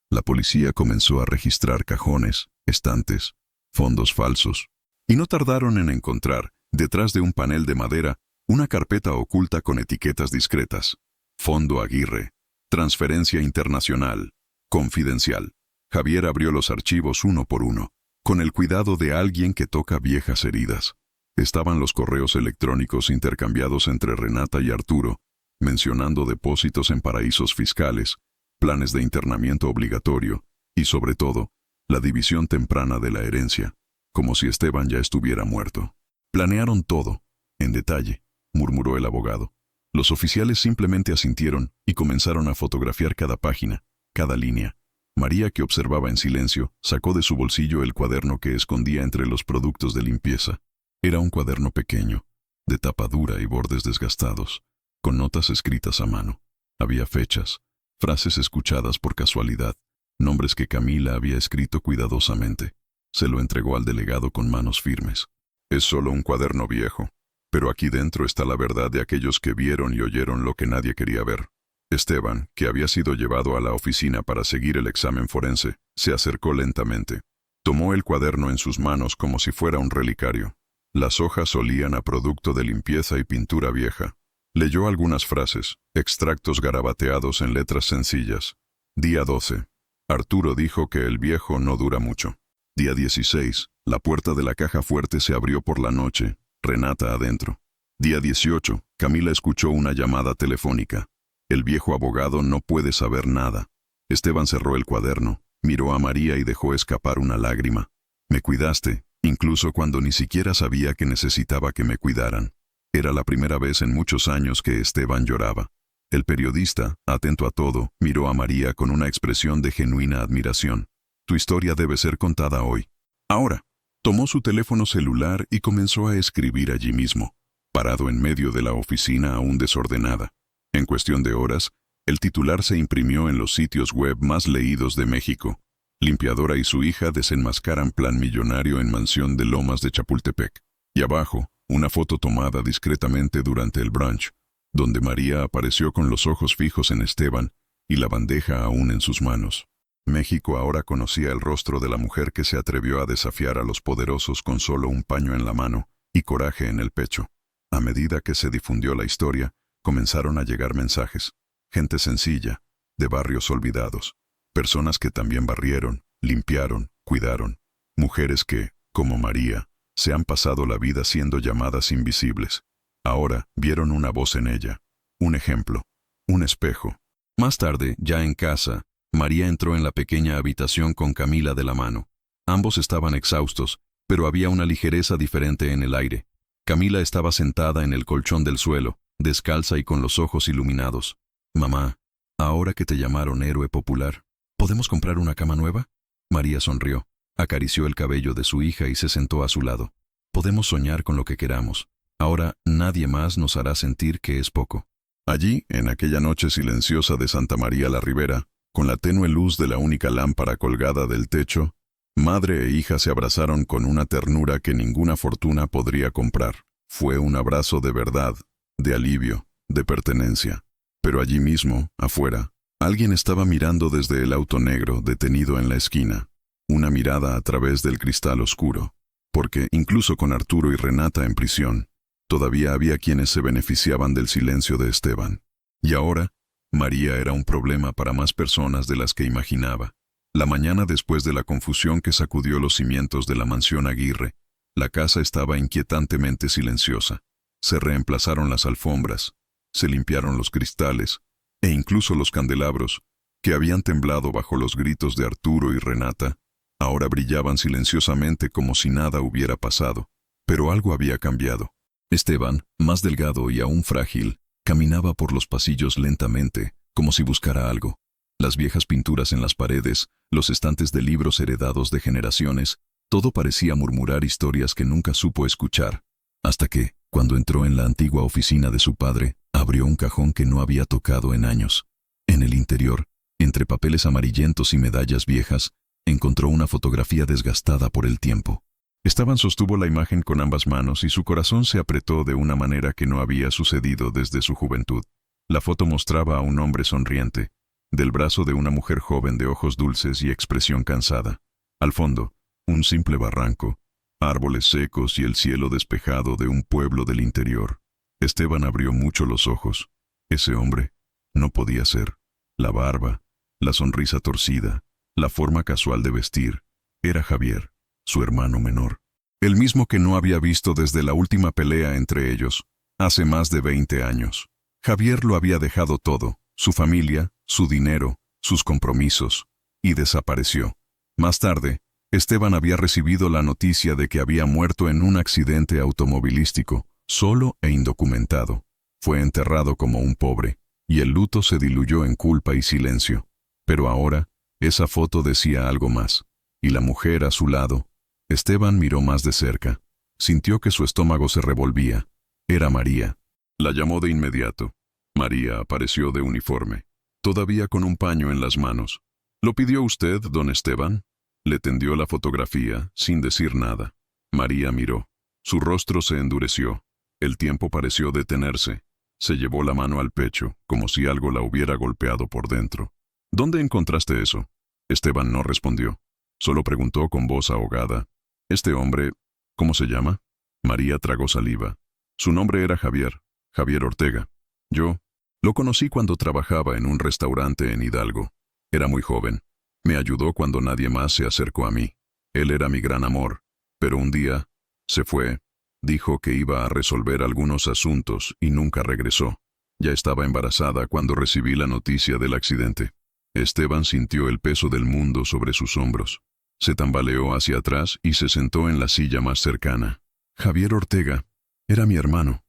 La policía comenzó a registrar cajones, estantes, fondos falsos, y no tardaron en encontrar, detrás de un panel de madera, una carpeta oculta con etiquetas discretas: Fondo Aguirre, Transferencia Internacional, Confidencial. Javier abrió los archivos uno por uno, con el cuidado de alguien que toca viejas heridas. Estaban los correos electrónicos intercambiados entre Renata y Arturo, mencionando depósitos en paraísos fiscales, planes de internamiento obligatorio y, sobre todo, la división temprana de la herencia, como si Esteban ya estuviera muerto. Planearon todo, en detalle, murmuró el abogado. Los oficiales simplemente asintieron y comenzaron a fotografiar cada página, cada línea. María, que observaba en silencio, sacó de su bolsillo el cuaderno que escondía entre los productos de limpieza. Era un cuaderno pequeño, de tapa dura y bordes desgastados, con notas escritas a mano. Había fechas, frases escuchadas por casualidad, nombres que Camila había escrito cuidadosamente. Se lo entregó al delegado con manos firmes. Es solo un cuaderno viejo, pero aquí dentro está la verdad de aquellos que vieron y oyeron lo que nadie quería ver. Esteban, que había sido llevado a la oficina para seguir el examen forense, se acercó lentamente. Tomó el cuaderno en sus manos como si fuera un relicario. Las hojas olían a producto de limpieza y pintura vieja. Leyó algunas frases, extractos garabateados en letras sencillas. Día 12. Arturo dijo que el viejo no dura mucho. Día 16. La puerta de la caja fuerte se abrió por la noche. Renata adentro. Día 18. Camila escuchó una llamada telefónica. El viejo abogado no puede saber nada. Esteban cerró el cuaderno, miró a María y dejó escapar una lágrima. Me cuidaste, incluso cuando ni siquiera sabía que necesitaba que me cuidaran. Era la primera vez en muchos años que Esteban lloraba. El periodista, atento a todo, miró a María con una expresión de genuina admiración. Tu historia debe ser contada hoy. Ahora. Tomó su teléfono celular y comenzó a escribir allí mismo, parado en medio de la oficina aún desordenada. En cuestión de horas, el titular se imprimió en los sitios web más leídos de México. Limpiadora y su hija desenmascaran plan millonario en mansión de Lomas de Chapultepec. Y abajo, una foto tomada discretamente durante el brunch, donde María apareció con los ojos fijos en Esteban y la bandeja aún en sus manos. México ahora conocía el rostro de la mujer que se atrevió a desafiar a los poderosos con solo un paño en la mano y coraje en el pecho. A medida que se difundió la historia, comenzaron a llegar mensajes. Gente sencilla, de barrios olvidados. Personas que también barrieron, limpiaron, cuidaron. Mujeres que, como María, se han pasado la vida siendo llamadas invisibles. Ahora vieron una voz en ella. Un ejemplo. Un espejo. Más tarde, ya en casa, María entró en la pequeña habitación con Camila de la mano. Ambos estaban exhaustos, pero había una ligereza diferente en el aire. Camila estaba sentada en el colchón del suelo, descalza y con los ojos iluminados. Mamá, ahora que te llamaron héroe popular, ¿podemos comprar una cama nueva? María sonrió, acarició el cabello de su hija y se sentó a su lado. Podemos soñar con lo que queramos. Ahora nadie más nos hará sentir que es poco. Allí, en aquella noche silenciosa de Santa María la Ribera, con la tenue luz de la única lámpara colgada del techo, madre e hija se abrazaron con una ternura que ninguna fortuna podría comprar. Fue un abrazo de verdad, de alivio, de pertenencia. Pero allí mismo, afuera, alguien estaba mirando desde el auto negro detenido en la esquina. Una mirada a través del cristal oscuro. Porque, incluso con Arturo y Renata en prisión, todavía había quienes se beneficiaban del silencio de Esteban. Y ahora, María era un problema para más personas de las que imaginaba. La mañana después de la confusión que sacudió los cimientos de la mansión Aguirre, la casa estaba inquietantemente silenciosa. Se reemplazaron las alfombras, se limpiaron los cristales, e incluso los candelabros, que habían temblado bajo los gritos de Arturo y Renata, ahora brillaban silenciosamente como si nada hubiera pasado. Pero algo había cambiado. Esteban, más delgado y aún frágil, caminaba por los pasillos lentamente, como si buscara algo. Las viejas pinturas en las paredes, los estantes de libros heredados de generaciones, todo parecía murmurar historias que nunca supo escuchar. Hasta que, cuando entró en la antigua oficina de su padre, abrió un cajón que no había tocado en años. En el interior, entre papeles amarillentos y medallas viejas, encontró una fotografía desgastada por el tiempo. Esteban sostuvo la imagen con ambas manos y su corazón se apretó de una manera que no había sucedido desde su juventud. La foto mostraba a un hombre sonriente, del brazo de una mujer joven de ojos dulces y expresión cansada. Al fondo, un simple barranco, árboles secos y el cielo despejado de un pueblo del interior. Esteban abrió mucho los ojos. Ese hombre no podía ser. La barba, la sonrisa torcida, la forma casual de vestir, era Javier, su hermano menor. El mismo que no había visto desde la última pelea entre ellos, hace más de 20 años. Javier lo había dejado todo, su familia, su dinero, sus compromisos, y desapareció. Más tarde, Esteban había recibido la noticia de que había muerto en un accidente automovilístico, solo e indocumentado. Fue enterrado como un pobre, y el luto se diluyó en culpa y silencio. Pero ahora, esa foto decía algo más, y la mujer a su lado. Esteban miró más de cerca. Sintió que su estómago se revolvía. Era María. La llamó de inmediato. María apareció de uniforme, todavía con un paño en las manos. ¿Lo pidió usted, don Esteban? Le tendió la fotografía, sin decir nada. María miró. Su rostro se endureció. El tiempo pareció detenerse. Se llevó la mano al pecho, como si algo la hubiera golpeado por dentro. ¿Dónde encontraste eso? Esteban no respondió. Solo preguntó con voz ahogada. Este hombre, ¿cómo se llama? María tragó saliva. Su nombre era Javier, Javier Ortega. Yo lo conocí cuando trabajaba en un restaurante en Hidalgo. Era muy joven. Me ayudó cuando nadie más se acercó a mí. Él era mi gran amor. Pero un día, se fue. Dijo que iba a resolver algunos asuntos y nunca regresó. Ya estaba embarazada cuando recibí la noticia del accidente. Esteban sintió el peso del mundo sobre sus hombros. Se tambaleó hacia atrás y se sentó en la silla más cercana. Javier Ortega era mi hermano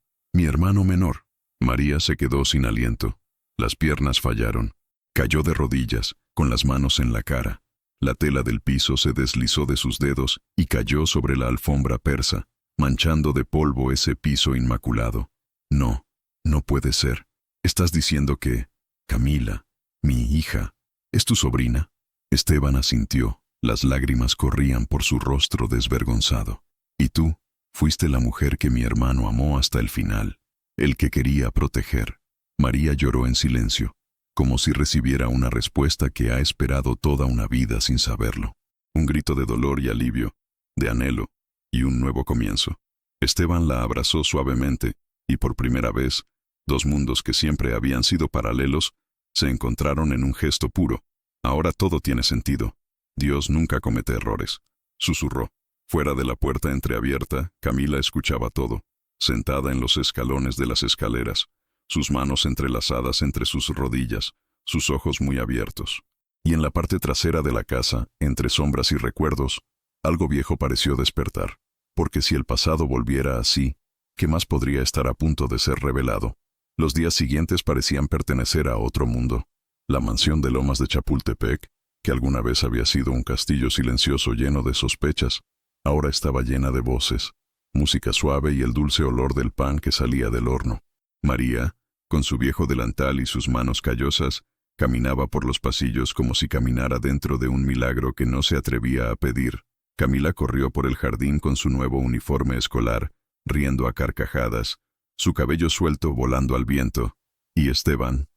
menor. María se quedó sin aliento. Las piernas fallaron. Cayó de rodillas, con las manos en la cara. La tela del piso se deslizó de sus dedos y cayó sobre la alfombra persa, manchando de polvo ese piso inmaculado. No, no puede ser. ¿Estás diciendo que Camila, mi hija, es tu sobrina? Esteban asintió. Las lágrimas corrían por su rostro desvergonzado. ¿Y tú? Fuiste la mujer que mi hermano amó hasta el final, el que quería proteger. María lloró en silencio, como si recibiera una respuesta que ha esperado toda una vida sin saberlo. Un grito de dolor y alivio, de anhelo, y un nuevo comienzo. Esteban la abrazó suavemente, y por primera vez, dos mundos que siempre habían sido paralelos, se encontraron en un gesto puro. Ahora todo tiene sentido. Dios nunca comete errores, susurró. Fuera de la puerta entreabierta, Camila escuchaba todo, sentada en los escalones de las escaleras, sus manos entrelazadas entre sus rodillas, sus ojos muy abiertos. Y en la parte trasera de la casa, entre sombras y recuerdos, algo viejo pareció despertar, porque si el pasado volviera así, ¿qué más podría estar a punto de ser revelado? Los días siguientes parecían pertenecer a otro mundo. La mansión de Lomas de Chapultepec, que alguna vez había sido un castillo silencioso lleno de sospechas, ahora estaba llena de voces, música suave y el dulce olor del pan que salía del horno. María, con su viejo delantal y sus manos callosas, caminaba por los pasillos como si caminara dentro de un milagro que no se atrevía a pedir. Camila corrió por el jardín con su nuevo uniforme escolar, riendo a carcajadas, su cabello suelto volando al viento. Y Esteban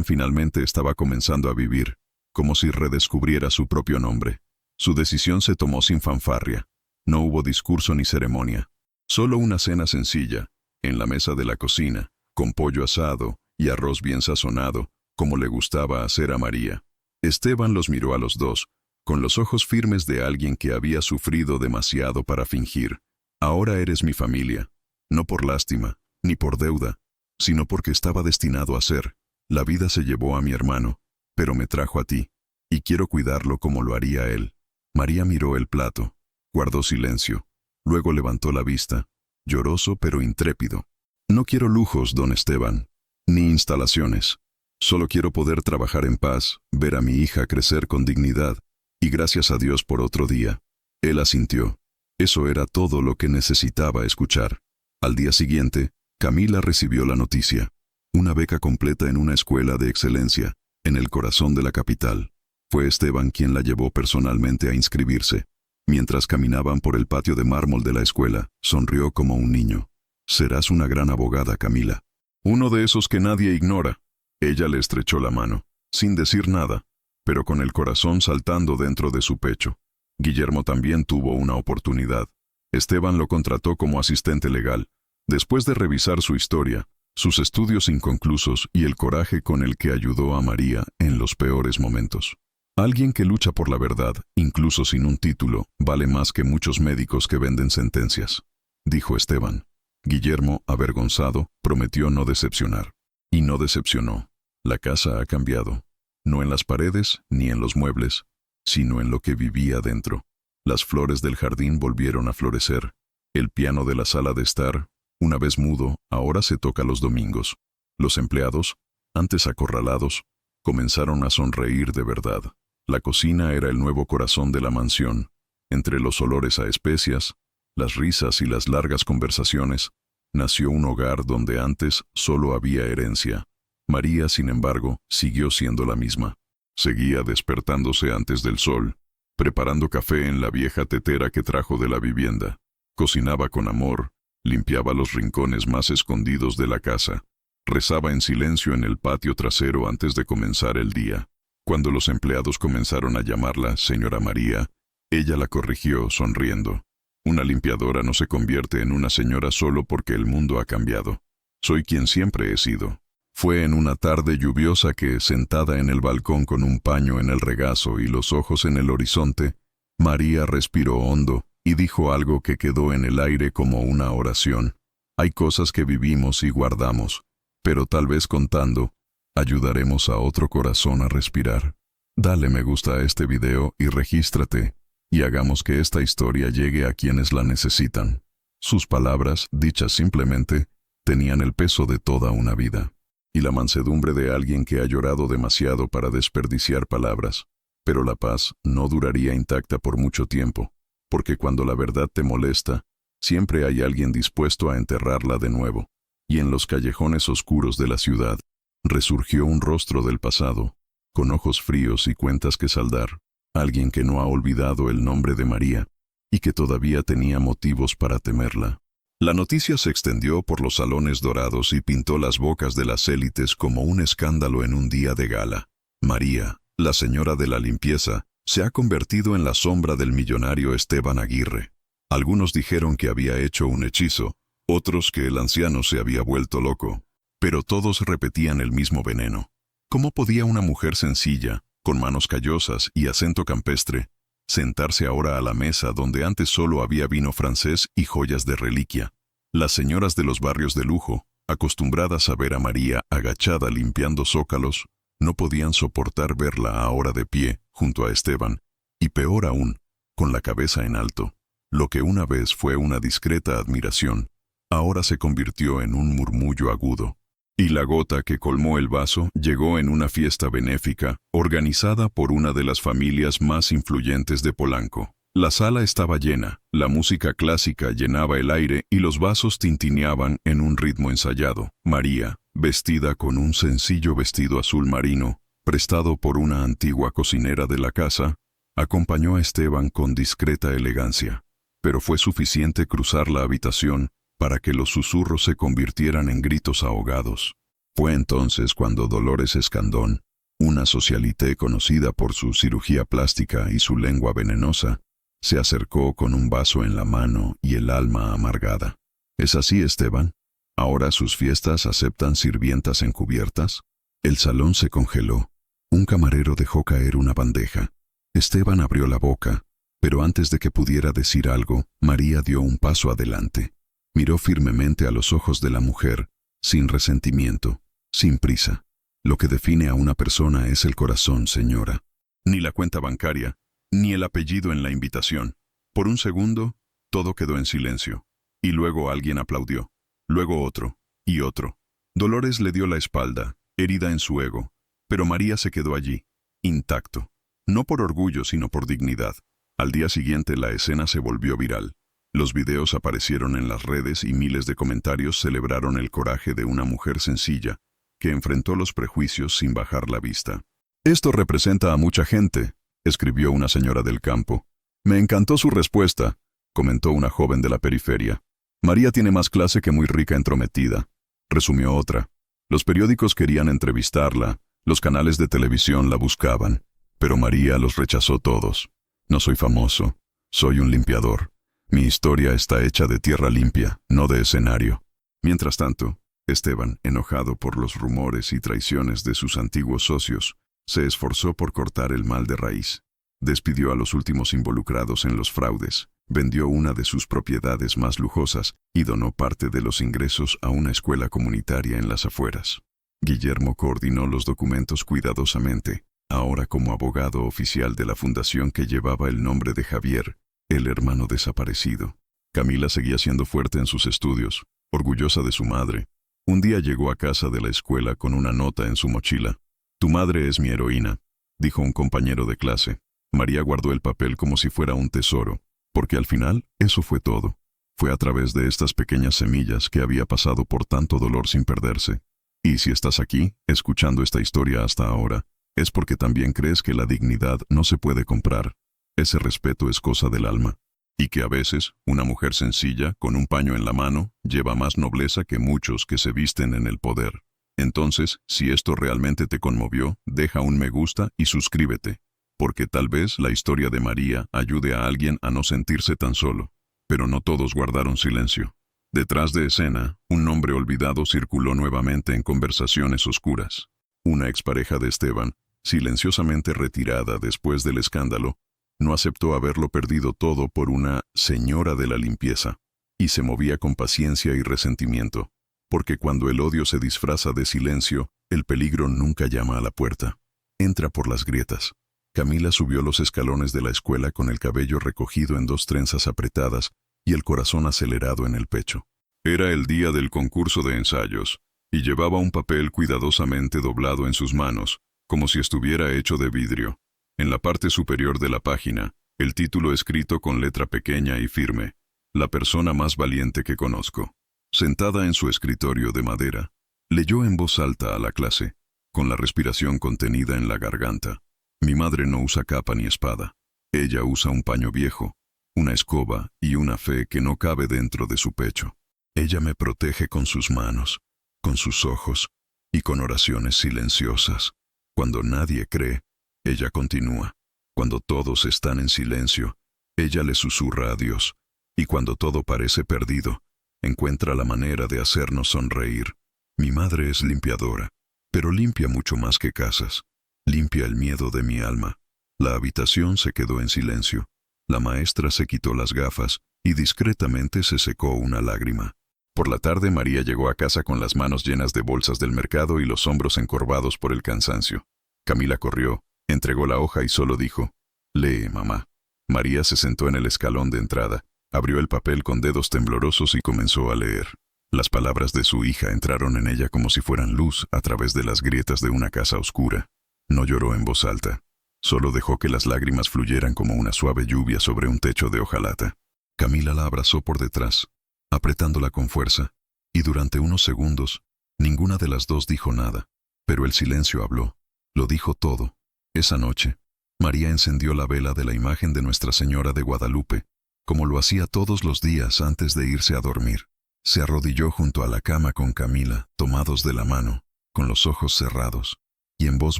finalmente estaba comenzando a vivir, como si redescubriera su propio nombre. Su decisión se tomó sin fanfarria. No hubo discurso ni ceremonia. Solo una cena sencilla, en la mesa de la cocina, con pollo asado y arroz bien sazonado, como le gustaba hacer a María. Esteban los miró a los dos, con los ojos firmes de alguien que había sufrido demasiado para fingir. Ahora eres mi familia, no por lástima, ni por deuda, sino porque estaba destinado a ser. La vida se llevó a mi hermano, pero me trajo a ti, y quiero cuidarlo como lo haría él. María miró el plato, guardó silencio, luego levantó la vista, lloroso pero intrépido. No quiero lujos, don Esteban, ni instalaciones. Solo quiero poder trabajar en paz, ver a mi hija crecer con dignidad, y gracias a Dios por otro día. Él asintió. Eso era todo lo que necesitaba escuchar. Al día siguiente, Camila recibió la noticia. Una beca completa en una escuela de excelencia, en el corazón de la capital. Fue Esteban quien la llevó personalmente a inscribirse. Mientras caminaban por el patio de mármol de la escuela, sonrió como un niño. Serás una gran abogada, Camila. Uno de esos que nadie ignora. Ella le estrechó la mano, sin decir nada, pero con el corazón saltando dentro de su pecho. Guillermo también tuvo una oportunidad. Esteban lo contrató como asistente legal. Después de revisar su historia, sus estudios inconclusos y el coraje con el que ayudó a María en los peores momentos. Alguien que lucha por la verdad, incluso sin un título, vale más que muchos médicos que venden sentencias, dijo Esteban. Guillermo, avergonzado, prometió no decepcionar. Y no decepcionó. La casa ha cambiado. No en las paredes ni en los muebles, sino en lo que vivía dentro. Las flores del jardín volvieron a florecer. El piano de la sala de estar, una vez mudo, ahora se toca los domingos. Los empleados, antes acorralados, comenzaron a sonreír de verdad. La cocina era el nuevo corazón de la mansión. Entre los olores a especias, las risas y las largas conversaciones, nació un hogar donde antes solo había herencia. María, sin embargo, siguió siendo la misma. Seguía despertándose antes del sol, preparando café en la vieja tetera que trajo de la vivienda. Cocinaba con amor, limpiaba los rincones más escondidos de la casa. Rezaba en silencio en el patio trasero antes de comenzar el día. Cuando los empleados comenzaron a llamarla señora María, ella la corrigió sonriendo. Una limpiadora no se convierte en una señora solo porque el mundo ha cambiado. Soy quien siempre he sido. Fue en una tarde lluviosa que, sentada en el balcón con un paño en el regazo y los ojos en el horizonte, María respiró hondo y dijo algo que quedó en el aire como una oración. Hay cosas que vivimos y guardamos, pero tal vez contando, ayudaremos a otro corazón a respirar. Dale me gusta a este video y regístrate, y hagamos que esta historia llegue a quienes la necesitan. Sus palabras, dichas simplemente, tenían el peso de toda una vida, y la mansedumbre de alguien que ha llorado demasiado para desperdiciar palabras. Pero la paz no duraría intacta por mucho tiempo, porque cuando la verdad te molesta, siempre hay alguien dispuesto a enterrarla de nuevo. Y en los callejones oscuros de la ciudad, resurgió un rostro del pasado, con ojos fríos y cuentas que saldar, alguien que no ha olvidado el nombre de María, y que todavía tenía motivos para temerla. La noticia se extendió por los salones dorados y pintó las bocas de las élites como un escándalo en un día de gala. María, la señora de la limpieza, se ha convertido en la sombra del millonario Esteban Aguirre. Algunos dijeron que había hecho un hechizo, otros que el anciano se había vuelto loco, pero todos repetían el mismo veneno. ¿Cómo podía una mujer sencilla, con manos callosas y acento campestre, sentarse ahora a la mesa donde antes solo había vino francés y joyas de reliquia? Las señoras de los barrios de lujo, acostumbradas a ver a María agachada limpiando zócalos, no podían soportar verla ahora de pie, junto a Esteban, y peor aún, con la cabeza en alto. Lo que una vez fue una discreta admiración, ahora se convirtió en un murmullo agudo. Y la gota que colmó el vaso llegó en una fiesta benéfica, organizada por una de las familias más influyentes de Polanco. La sala estaba llena, la música clásica llenaba el aire y los vasos tintineaban en un ritmo ensayado. María, vestida con un sencillo vestido azul marino, prestado por una antigua cocinera de la casa, acompañó a Esteban con discreta elegancia. Pero fue suficiente cruzar la habitación para que los susurros se convirtieran en gritos ahogados. Fue entonces cuando Dolores Escandón, una socialité conocida por su cirugía plástica y su lengua venenosa, se acercó con un vaso en la mano y el alma amargada. ¿Es así, Esteban? ¿Ahora sus fiestas aceptan sirvientas encubiertas? El salón se congeló. Un camarero dejó caer una bandeja. Esteban abrió la boca, pero antes de que pudiera decir algo, María dio un paso adelante. Miró firmemente a los ojos de la mujer, sin resentimiento, sin prisa. Lo que define a una persona es el corazón, señora. Ni la cuenta bancaria, ni el apellido en la invitación. Por un segundo, todo quedó en silencio. Y luego alguien aplaudió. Luego otro, y otro. Dolores le dio la espalda, herida en su ego. Pero María se quedó allí, intacto. No por orgullo, sino por dignidad. Al día siguiente la escena se volvió viral. Los videos aparecieron en las redes y miles de comentarios celebraron el coraje de una mujer sencilla, que enfrentó los prejuicios sin bajar la vista. «Esto representa a mucha gente», escribió una señora del campo. «Me encantó su respuesta», comentó una joven de la periferia. «María tiene más clase que muy rica entrometida», resumió otra. Los periódicos querían entrevistarla, los canales de televisión la buscaban, pero María los rechazó todos. «No soy famoso, soy un limpiador. Mi historia está hecha de tierra limpia, no de escenario». Mientras tanto, Esteban, enojado por los rumores y traiciones de sus antiguos socios, se esforzó por cortar el mal de raíz. Despidió a los últimos involucrados en los fraudes, vendió una de sus propiedades más lujosas y donó parte de los ingresos a una escuela comunitaria en las afueras. Guillermo coordinó los documentos cuidadosamente, ahora como abogado oficial de la fundación que llevaba el nombre de Javier, el hermano desaparecido. Camila seguía siendo fuerte en sus estudios, orgullosa de su madre. Un día llegó a casa de la escuela con una nota en su mochila. «Tu madre es mi heroína», dijo un compañero de clase. María guardó el papel como si fuera un tesoro, porque al final eso fue todo. Fue a través de estas pequeñas semillas que había pasado por tanto dolor sin perderse. Y si estás aquí, escuchando esta historia hasta ahora, es porque también crees que la dignidad no se puede comprar. Ese respeto es cosa del alma. Y que a veces, una mujer sencilla, con un paño en la mano, lleva más nobleza que muchos que se visten en el poder. Entonces, si esto realmente te conmovió, deja un me gusta y suscríbete, porque tal vez la historia de María ayude a alguien a no sentirse tan solo. Pero no todos guardaron silencio. Detrás de escena, un nombre olvidado circuló nuevamente en conversaciones oscuras. Una expareja de Esteban, silenciosamente retirada después del escándalo, no aceptó haberlo perdido todo por una señora de la limpieza, y se movía con paciencia y resentimiento, porque cuando el odio se disfraza de silencio, el peligro nunca llama a la puerta. Entra por las grietas. Camila subió los escalones de la escuela con el cabello recogido en 2 trenzas apretadas y el corazón acelerado en el pecho. Era el día del concurso de ensayos, y llevaba un papel cuidadosamente doblado en sus manos, como si estuviera hecho de vidrio. En la parte superior de la página, el título escrito con letra pequeña y firme: La persona más valiente que conozco. Sentada en su escritorio de madera, leyó en voz alta a la clase, con la respiración contenida en la garganta. Mi madre no usa capa ni espada. Ella usa un paño viejo, una escoba y una fe que no cabe dentro de su pecho. Ella me protege con sus manos, con sus ojos y con oraciones silenciosas. Cuando nadie cree, ella continúa. Cuando todos están en silencio, ella le susurra a Dios. Y cuando todo parece perdido, encuentra la manera de hacernos sonreír. Mi madre es limpiadora, pero limpia mucho más que casas. Limpia el miedo de mi alma. La habitación se quedó en silencio. La maestra se quitó las gafas y discretamente se secó una lágrima. Por la tarde María llegó a casa con las manos llenas de bolsas del mercado y los hombros encorvados por el cansancio. Camila corrió, entregó la hoja y solo dijo: «Lee, mamá». María se sentó en el escalón de entrada, abrió el papel con dedos temblorosos y comenzó a leer. Las palabras de su hija entraron en ella como si fueran luz a través de las grietas de una casa oscura. No lloró en voz alta, solo dejó que las lágrimas fluyeran como una suave lluvia sobre un techo de hojalata. Camila la abrazó por detrás, apretándola con fuerza, y durante unos segundos, ninguna de las dos dijo nada, pero el silencio habló, lo dijo todo. Esa noche, María encendió la vela de la imagen de Nuestra Señora de Guadalupe, como lo hacía todos los días antes de irse a dormir. Se arrodilló junto a la cama con Camila, tomados de la mano, con los ojos cerrados, y en voz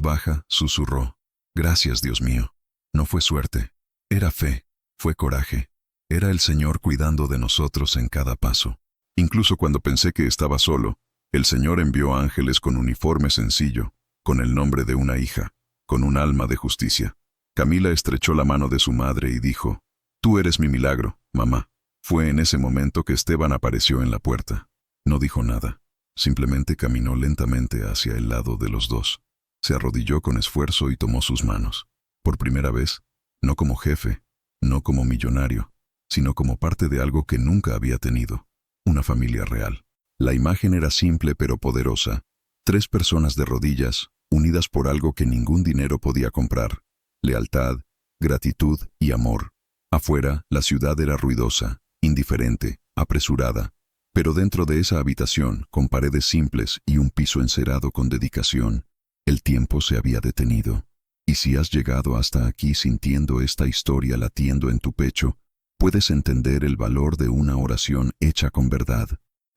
baja susurró: «Gracias, Dios mío. No fue suerte, era fe, fue coraje. Era el Señor cuidando de nosotros en cada paso. Incluso cuando pensé que estaba solo, el Señor envió ángeles con uniforme sencillo, con el nombre de una hija, con un alma de justicia». Camila estrechó la mano de su madre y dijo: «Tú eres mi milagro, mamá». Fue en ese momento que Esteban apareció en la puerta. No dijo nada, simplemente caminó lentamente hacia el lado de los dos. Se arrodilló con esfuerzo y tomó sus manos. Por primera vez, no como jefe, no como millonario, sino como parte de algo que nunca había tenido, una familia real. La imagen era simple pero poderosa. 3 personas de rodillas, unidas por algo que ningún dinero podía comprar: lealtad, gratitud y amor. Afuera, la ciudad era ruidosa, indiferente, apresurada, pero dentro de esa habitación, con paredes simples y un piso encerado con dedicación, el tiempo se había detenido. Y si has llegado hasta aquí sintiendo esta historia latiendo en tu pecho, puedes entender el valor de una oración hecha con verdad.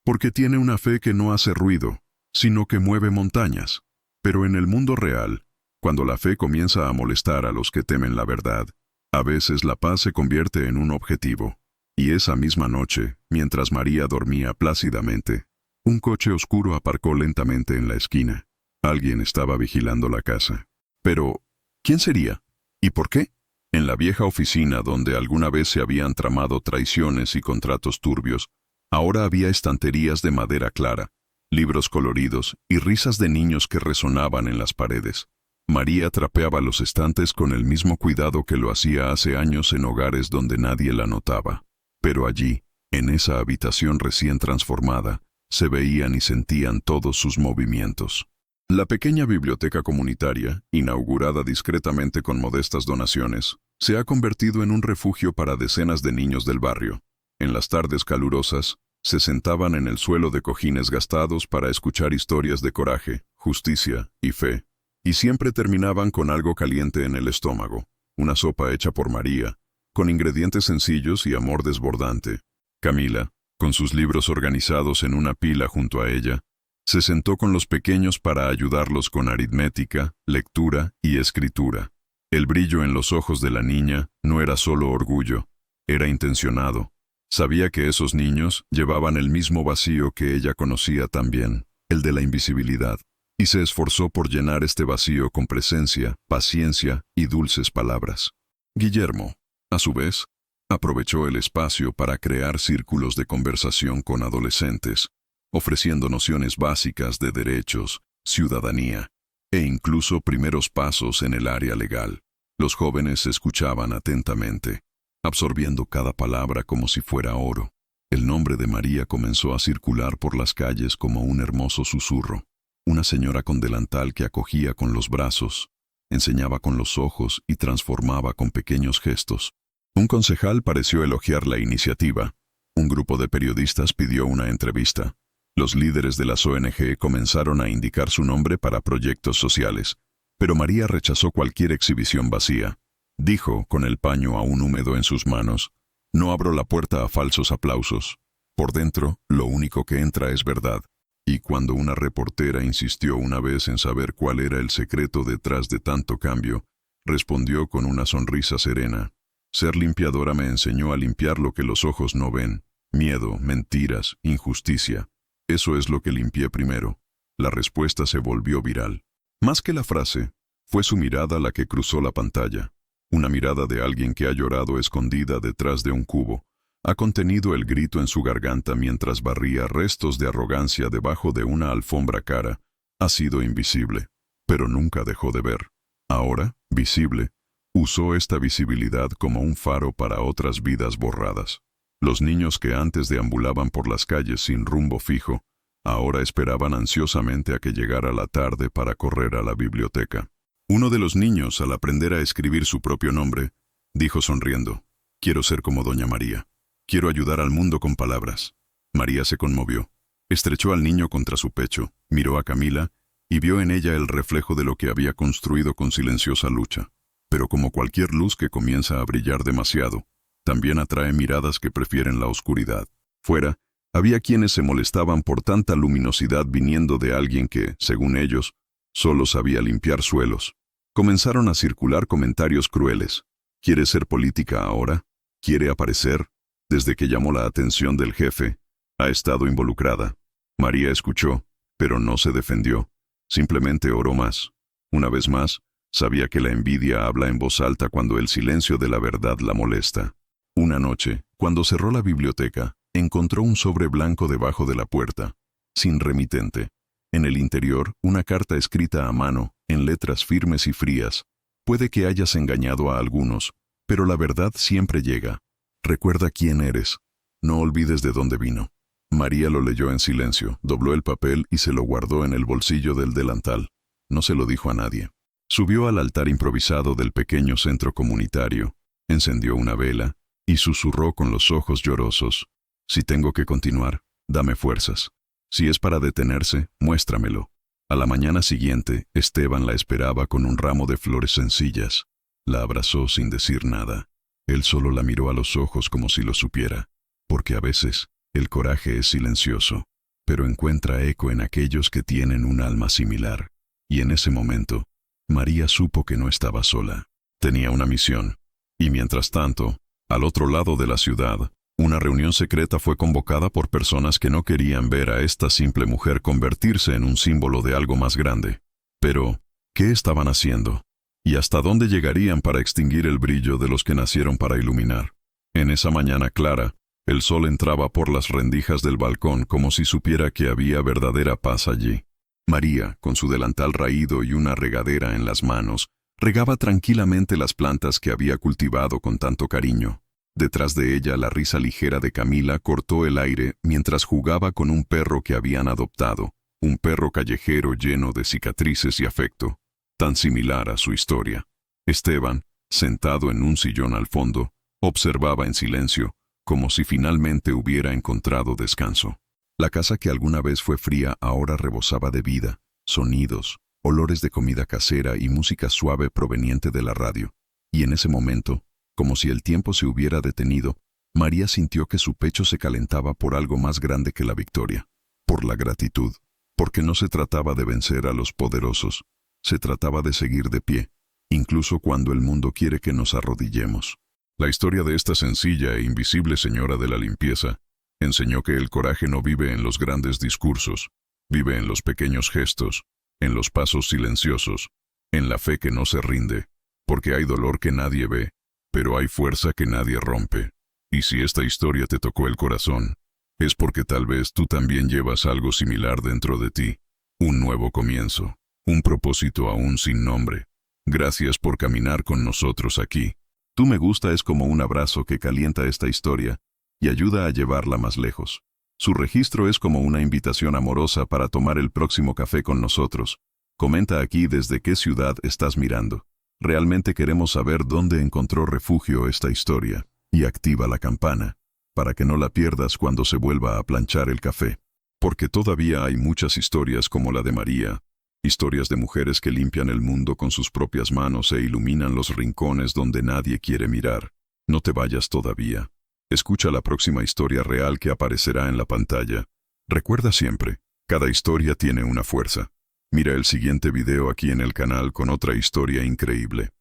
Porque tiene una fe que no hace ruido, sino que mueve montañas. Pero en el mundo real, cuando la fe comienza a molestar a los que temen la verdad, a veces la paz se convierte en un objetivo. Y esa misma noche, mientras María dormía plácidamente, un coche oscuro aparcó lentamente en la esquina. Alguien estaba vigilando la casa. Pero, ¿quién sería? ¿Y por qué? En la vieja oficina donde alguna vez se habían tramado traiciones y contratos turbios, ahora había estanterías de madera clara, libros coloridos y risas de niños que resonaban en las paredes. María trapeaba los estantes con el mismo cuidado que lo hacía hace años en hogares donde nadie la notaba. Pero allí, en esa habitación recién transformada, se veían y sentían todos sus movimientos. La pequeña biblioteca comunitaria, inaugurada discretamente con modestas donaciones, se ha convertido en un refugio para decenas de niños del barrio. En las tardes calurosas, se sentaban en el suelo de cojines gastados para escuchar historias de coraje, justicia y fe. Y siempre terminaban con algo caliente en el estómago, una sopa hecha por María, con ingredientes sencillos y amor desbordante. Camila, con sus libros organizados en una pila junto a ella, Se sentó con los pequeños para ayudarlos con aritmética, lectura y escritura. El brillo en los ojos de la niña no era solo orgullo, era intencionado. Sabía que esos niños llevaban el mismo vacío que ella conocía también, el de la invisibilidad, y se esforzó por llenar este vacío con presencia, paciencia y dulces palabras. Guillermo, a su vez, aprovechó el espacio para crear círculos de conversación con adolescentes, ofreciendo nociones básicas de derechos, ciudadanía e incluso primeros pasos en el área legal. Los jóvenes escuchaban atentamente, absorbiendo cada palabra como si fuera oro. El nombre de María comenzó a circular por las calles como un hermoso susurro. Una señora con delantal que acogía con los brazos, enseñaba con los ojos y transformaba con pequeños gestos. Un concejal pareció elogiar la iniciativa. Un grupo de periodistas pidió una entrevista. Los líderes de las ONG comenzaron a indicar su nombre para proyectos sociales, pero María rechazó cualquier exhibición vacía. Dijo, con el paño aún húmedo en sus manos, «No abro la puerta a falsos aplausos. Por dentro, lo único que entra es verdad». Y cuando una reportera insistió una vez en saber cuál era el secreto detrás de tanto cambio, respondió con una sonrisa serena, «Ser limpiadora me enseñó a limpiar lo que los ojos no ven, miedo, mentiras, injusticia. Eso es lo que limpié primero». La respuesta se volvió viral. Más que la frase, fue su mirada la que cruzó la pantalla. Una mirada de alguien que ha llorado escondida detrás de un cubo. Ha contenido el grito en su garganta mientras barría restos de arrogancia debajo de una alfombra cara. Ha sido invisible, pero nunca dejó de ver. Ahora, visible, usó esta visibilidad como un faro para otras vidas borradas. Los niños que antes deambulaban por las calles sin rumbo fijo, ahora esperaban ansiosamente a que llegara la tarde para correr a la biblioteca. Uno de los niños, al aprender a escribir su propio nombre, dijo sonriendo, «Quiero ser como Doña María. Quiero ayudar al mundo con palabras». María se conmovió. Estrechó al niño contra su pecho, miró a Camila y vio en ella el reflejo de lo que había construido con silenciosa lucha. Pero como cualquier luz que comienza a brillar demasiado, también atrae miradas que prefieren la oscuridad. Fuera, había quienes se molestaban por tanta luminosidad viniendo de alguien que, según ellos, solo sabía limpiar suelos. Comenzaron a circular comentarios crueles. ¿Quiere ser política ahora? ¿Quiere aparecer? Desde que llamó la atención del jefe, ha estado involucrada. María escuchó, pero no se defendió. Simplemente oró más. Una vez más, sabía que la envidia habla en voz alta cuando el silencio de la verdad la molesta. Una noche, cuando cerró la biblioteca, encontró un sobre blanco debajo de la puerta, sin remitente. En el interior, una carta escrita a mano, en letras firmes y frías. Puede que hayas engañado a algunos, pero la verdad siempre llega. Recuerda quién eres. No olvides de dónde vino. María lo leyó en silencio, dobló el papel y se lo guardó en el bolsillo del delantal. No se lo dijo a nadie. Subió al altar improvisado del pequeño centro comunitario, encendió una vela y susurró con los ojos llorosos, «Si tengo que continuar, dame fuerzas. Si es para detenerse, muéstramelo». A la mañana siguiente, Esteban la esperaba con un ramo de flores sencillas. La abrazó sin decir nada. Él solo la miró a los ojos como si lo supiera, porque a veces el coraje es silencioso, pero encuentra eco en aquellos que tienen un alma similar. Y en ese momento, María supo que no estaba sola. Tenía una misión. Y mientras tanto, al otro lado de la ciudad, una reunión secreta fue convocada por personas que no querían ver a esta simple mujer convertirse en un símbolo de algo más grande. Pero, ¿qué estaban haciendo? ¿Y hasta dónde llegarían para extinguir el brillo de los que nacieron para iluminar? En esa mañana clara, el sol entraba por las rendijas del balcón como si supiera que había verdadera paz allí. María, con su delantal raído y una regadera en las manos, regaba tranquilamente las plantas que había cultivado con tanto cariño. Detrás de ella, la risa ligera de Camila cortó el aire mientras jugaba con un perro que habían adoptado, un perro callejero lleno de cicatrices y afecto, tan similar a su historia. Esteban, sentado en un sillón al fondo, observaba en silencio, como si finalmente hubiera encontrado descanso. La casa que alguna vez fue fría ahora rebosaba de vida, sonidos, olores de comida casera y música suave proveniente de la radio. Y en ese momento, como si el tiempo se hubiera detenido, María sintió que su pecho se calentaba por algo más grande que la victoria, por la gratitud. Porque no se trataba de vencer a los poderosos, se trataba de seguir de pie, incluso cuando el mundo quiere que nos arrodillemos. La historia de esta sencilla e invisible señora de la limpieza enseñó que el coraje no vive en los grandes discursos, vive en los pequeños gestos, en los pasos silenciosos, en la fe que no se rinde, porque hay dolor que nadie ve, pero hay fuerza que nadie rompe. Y si esta historia te tocó el corazón, es porque tal vez tú también llevas algo similar dentro de ti, un nuevo comienzo, un propósito aún sin nombre. Gracias por caminar con nosotros aquí. Tu me gusta es como un abrazo que calienta esta historia y ayuda a llevarla más lejos. Su registro es como una invitación amorosa para tomar el próximo café con nosotros. Comenta aquí desde qué ciudad estás mirando. Realmente queremos saber dónde encontró refugio esta historia. Y activa la campana, para que no la pierdas cuando se vuelva a planchar el café. Porque todavía hay muchas historias como la de María, historias de mujeres que limpian el mundo con sus propias manos e iluminan los rincones donde nadie quiere mirar. No te vayas todavía. Escucha la próxima historia real que aparecerá en la pantalla. Recuerda siempre, cada historia tiene una fuerza. Mira el siguiente video aquí en el canal con otra historia increíble.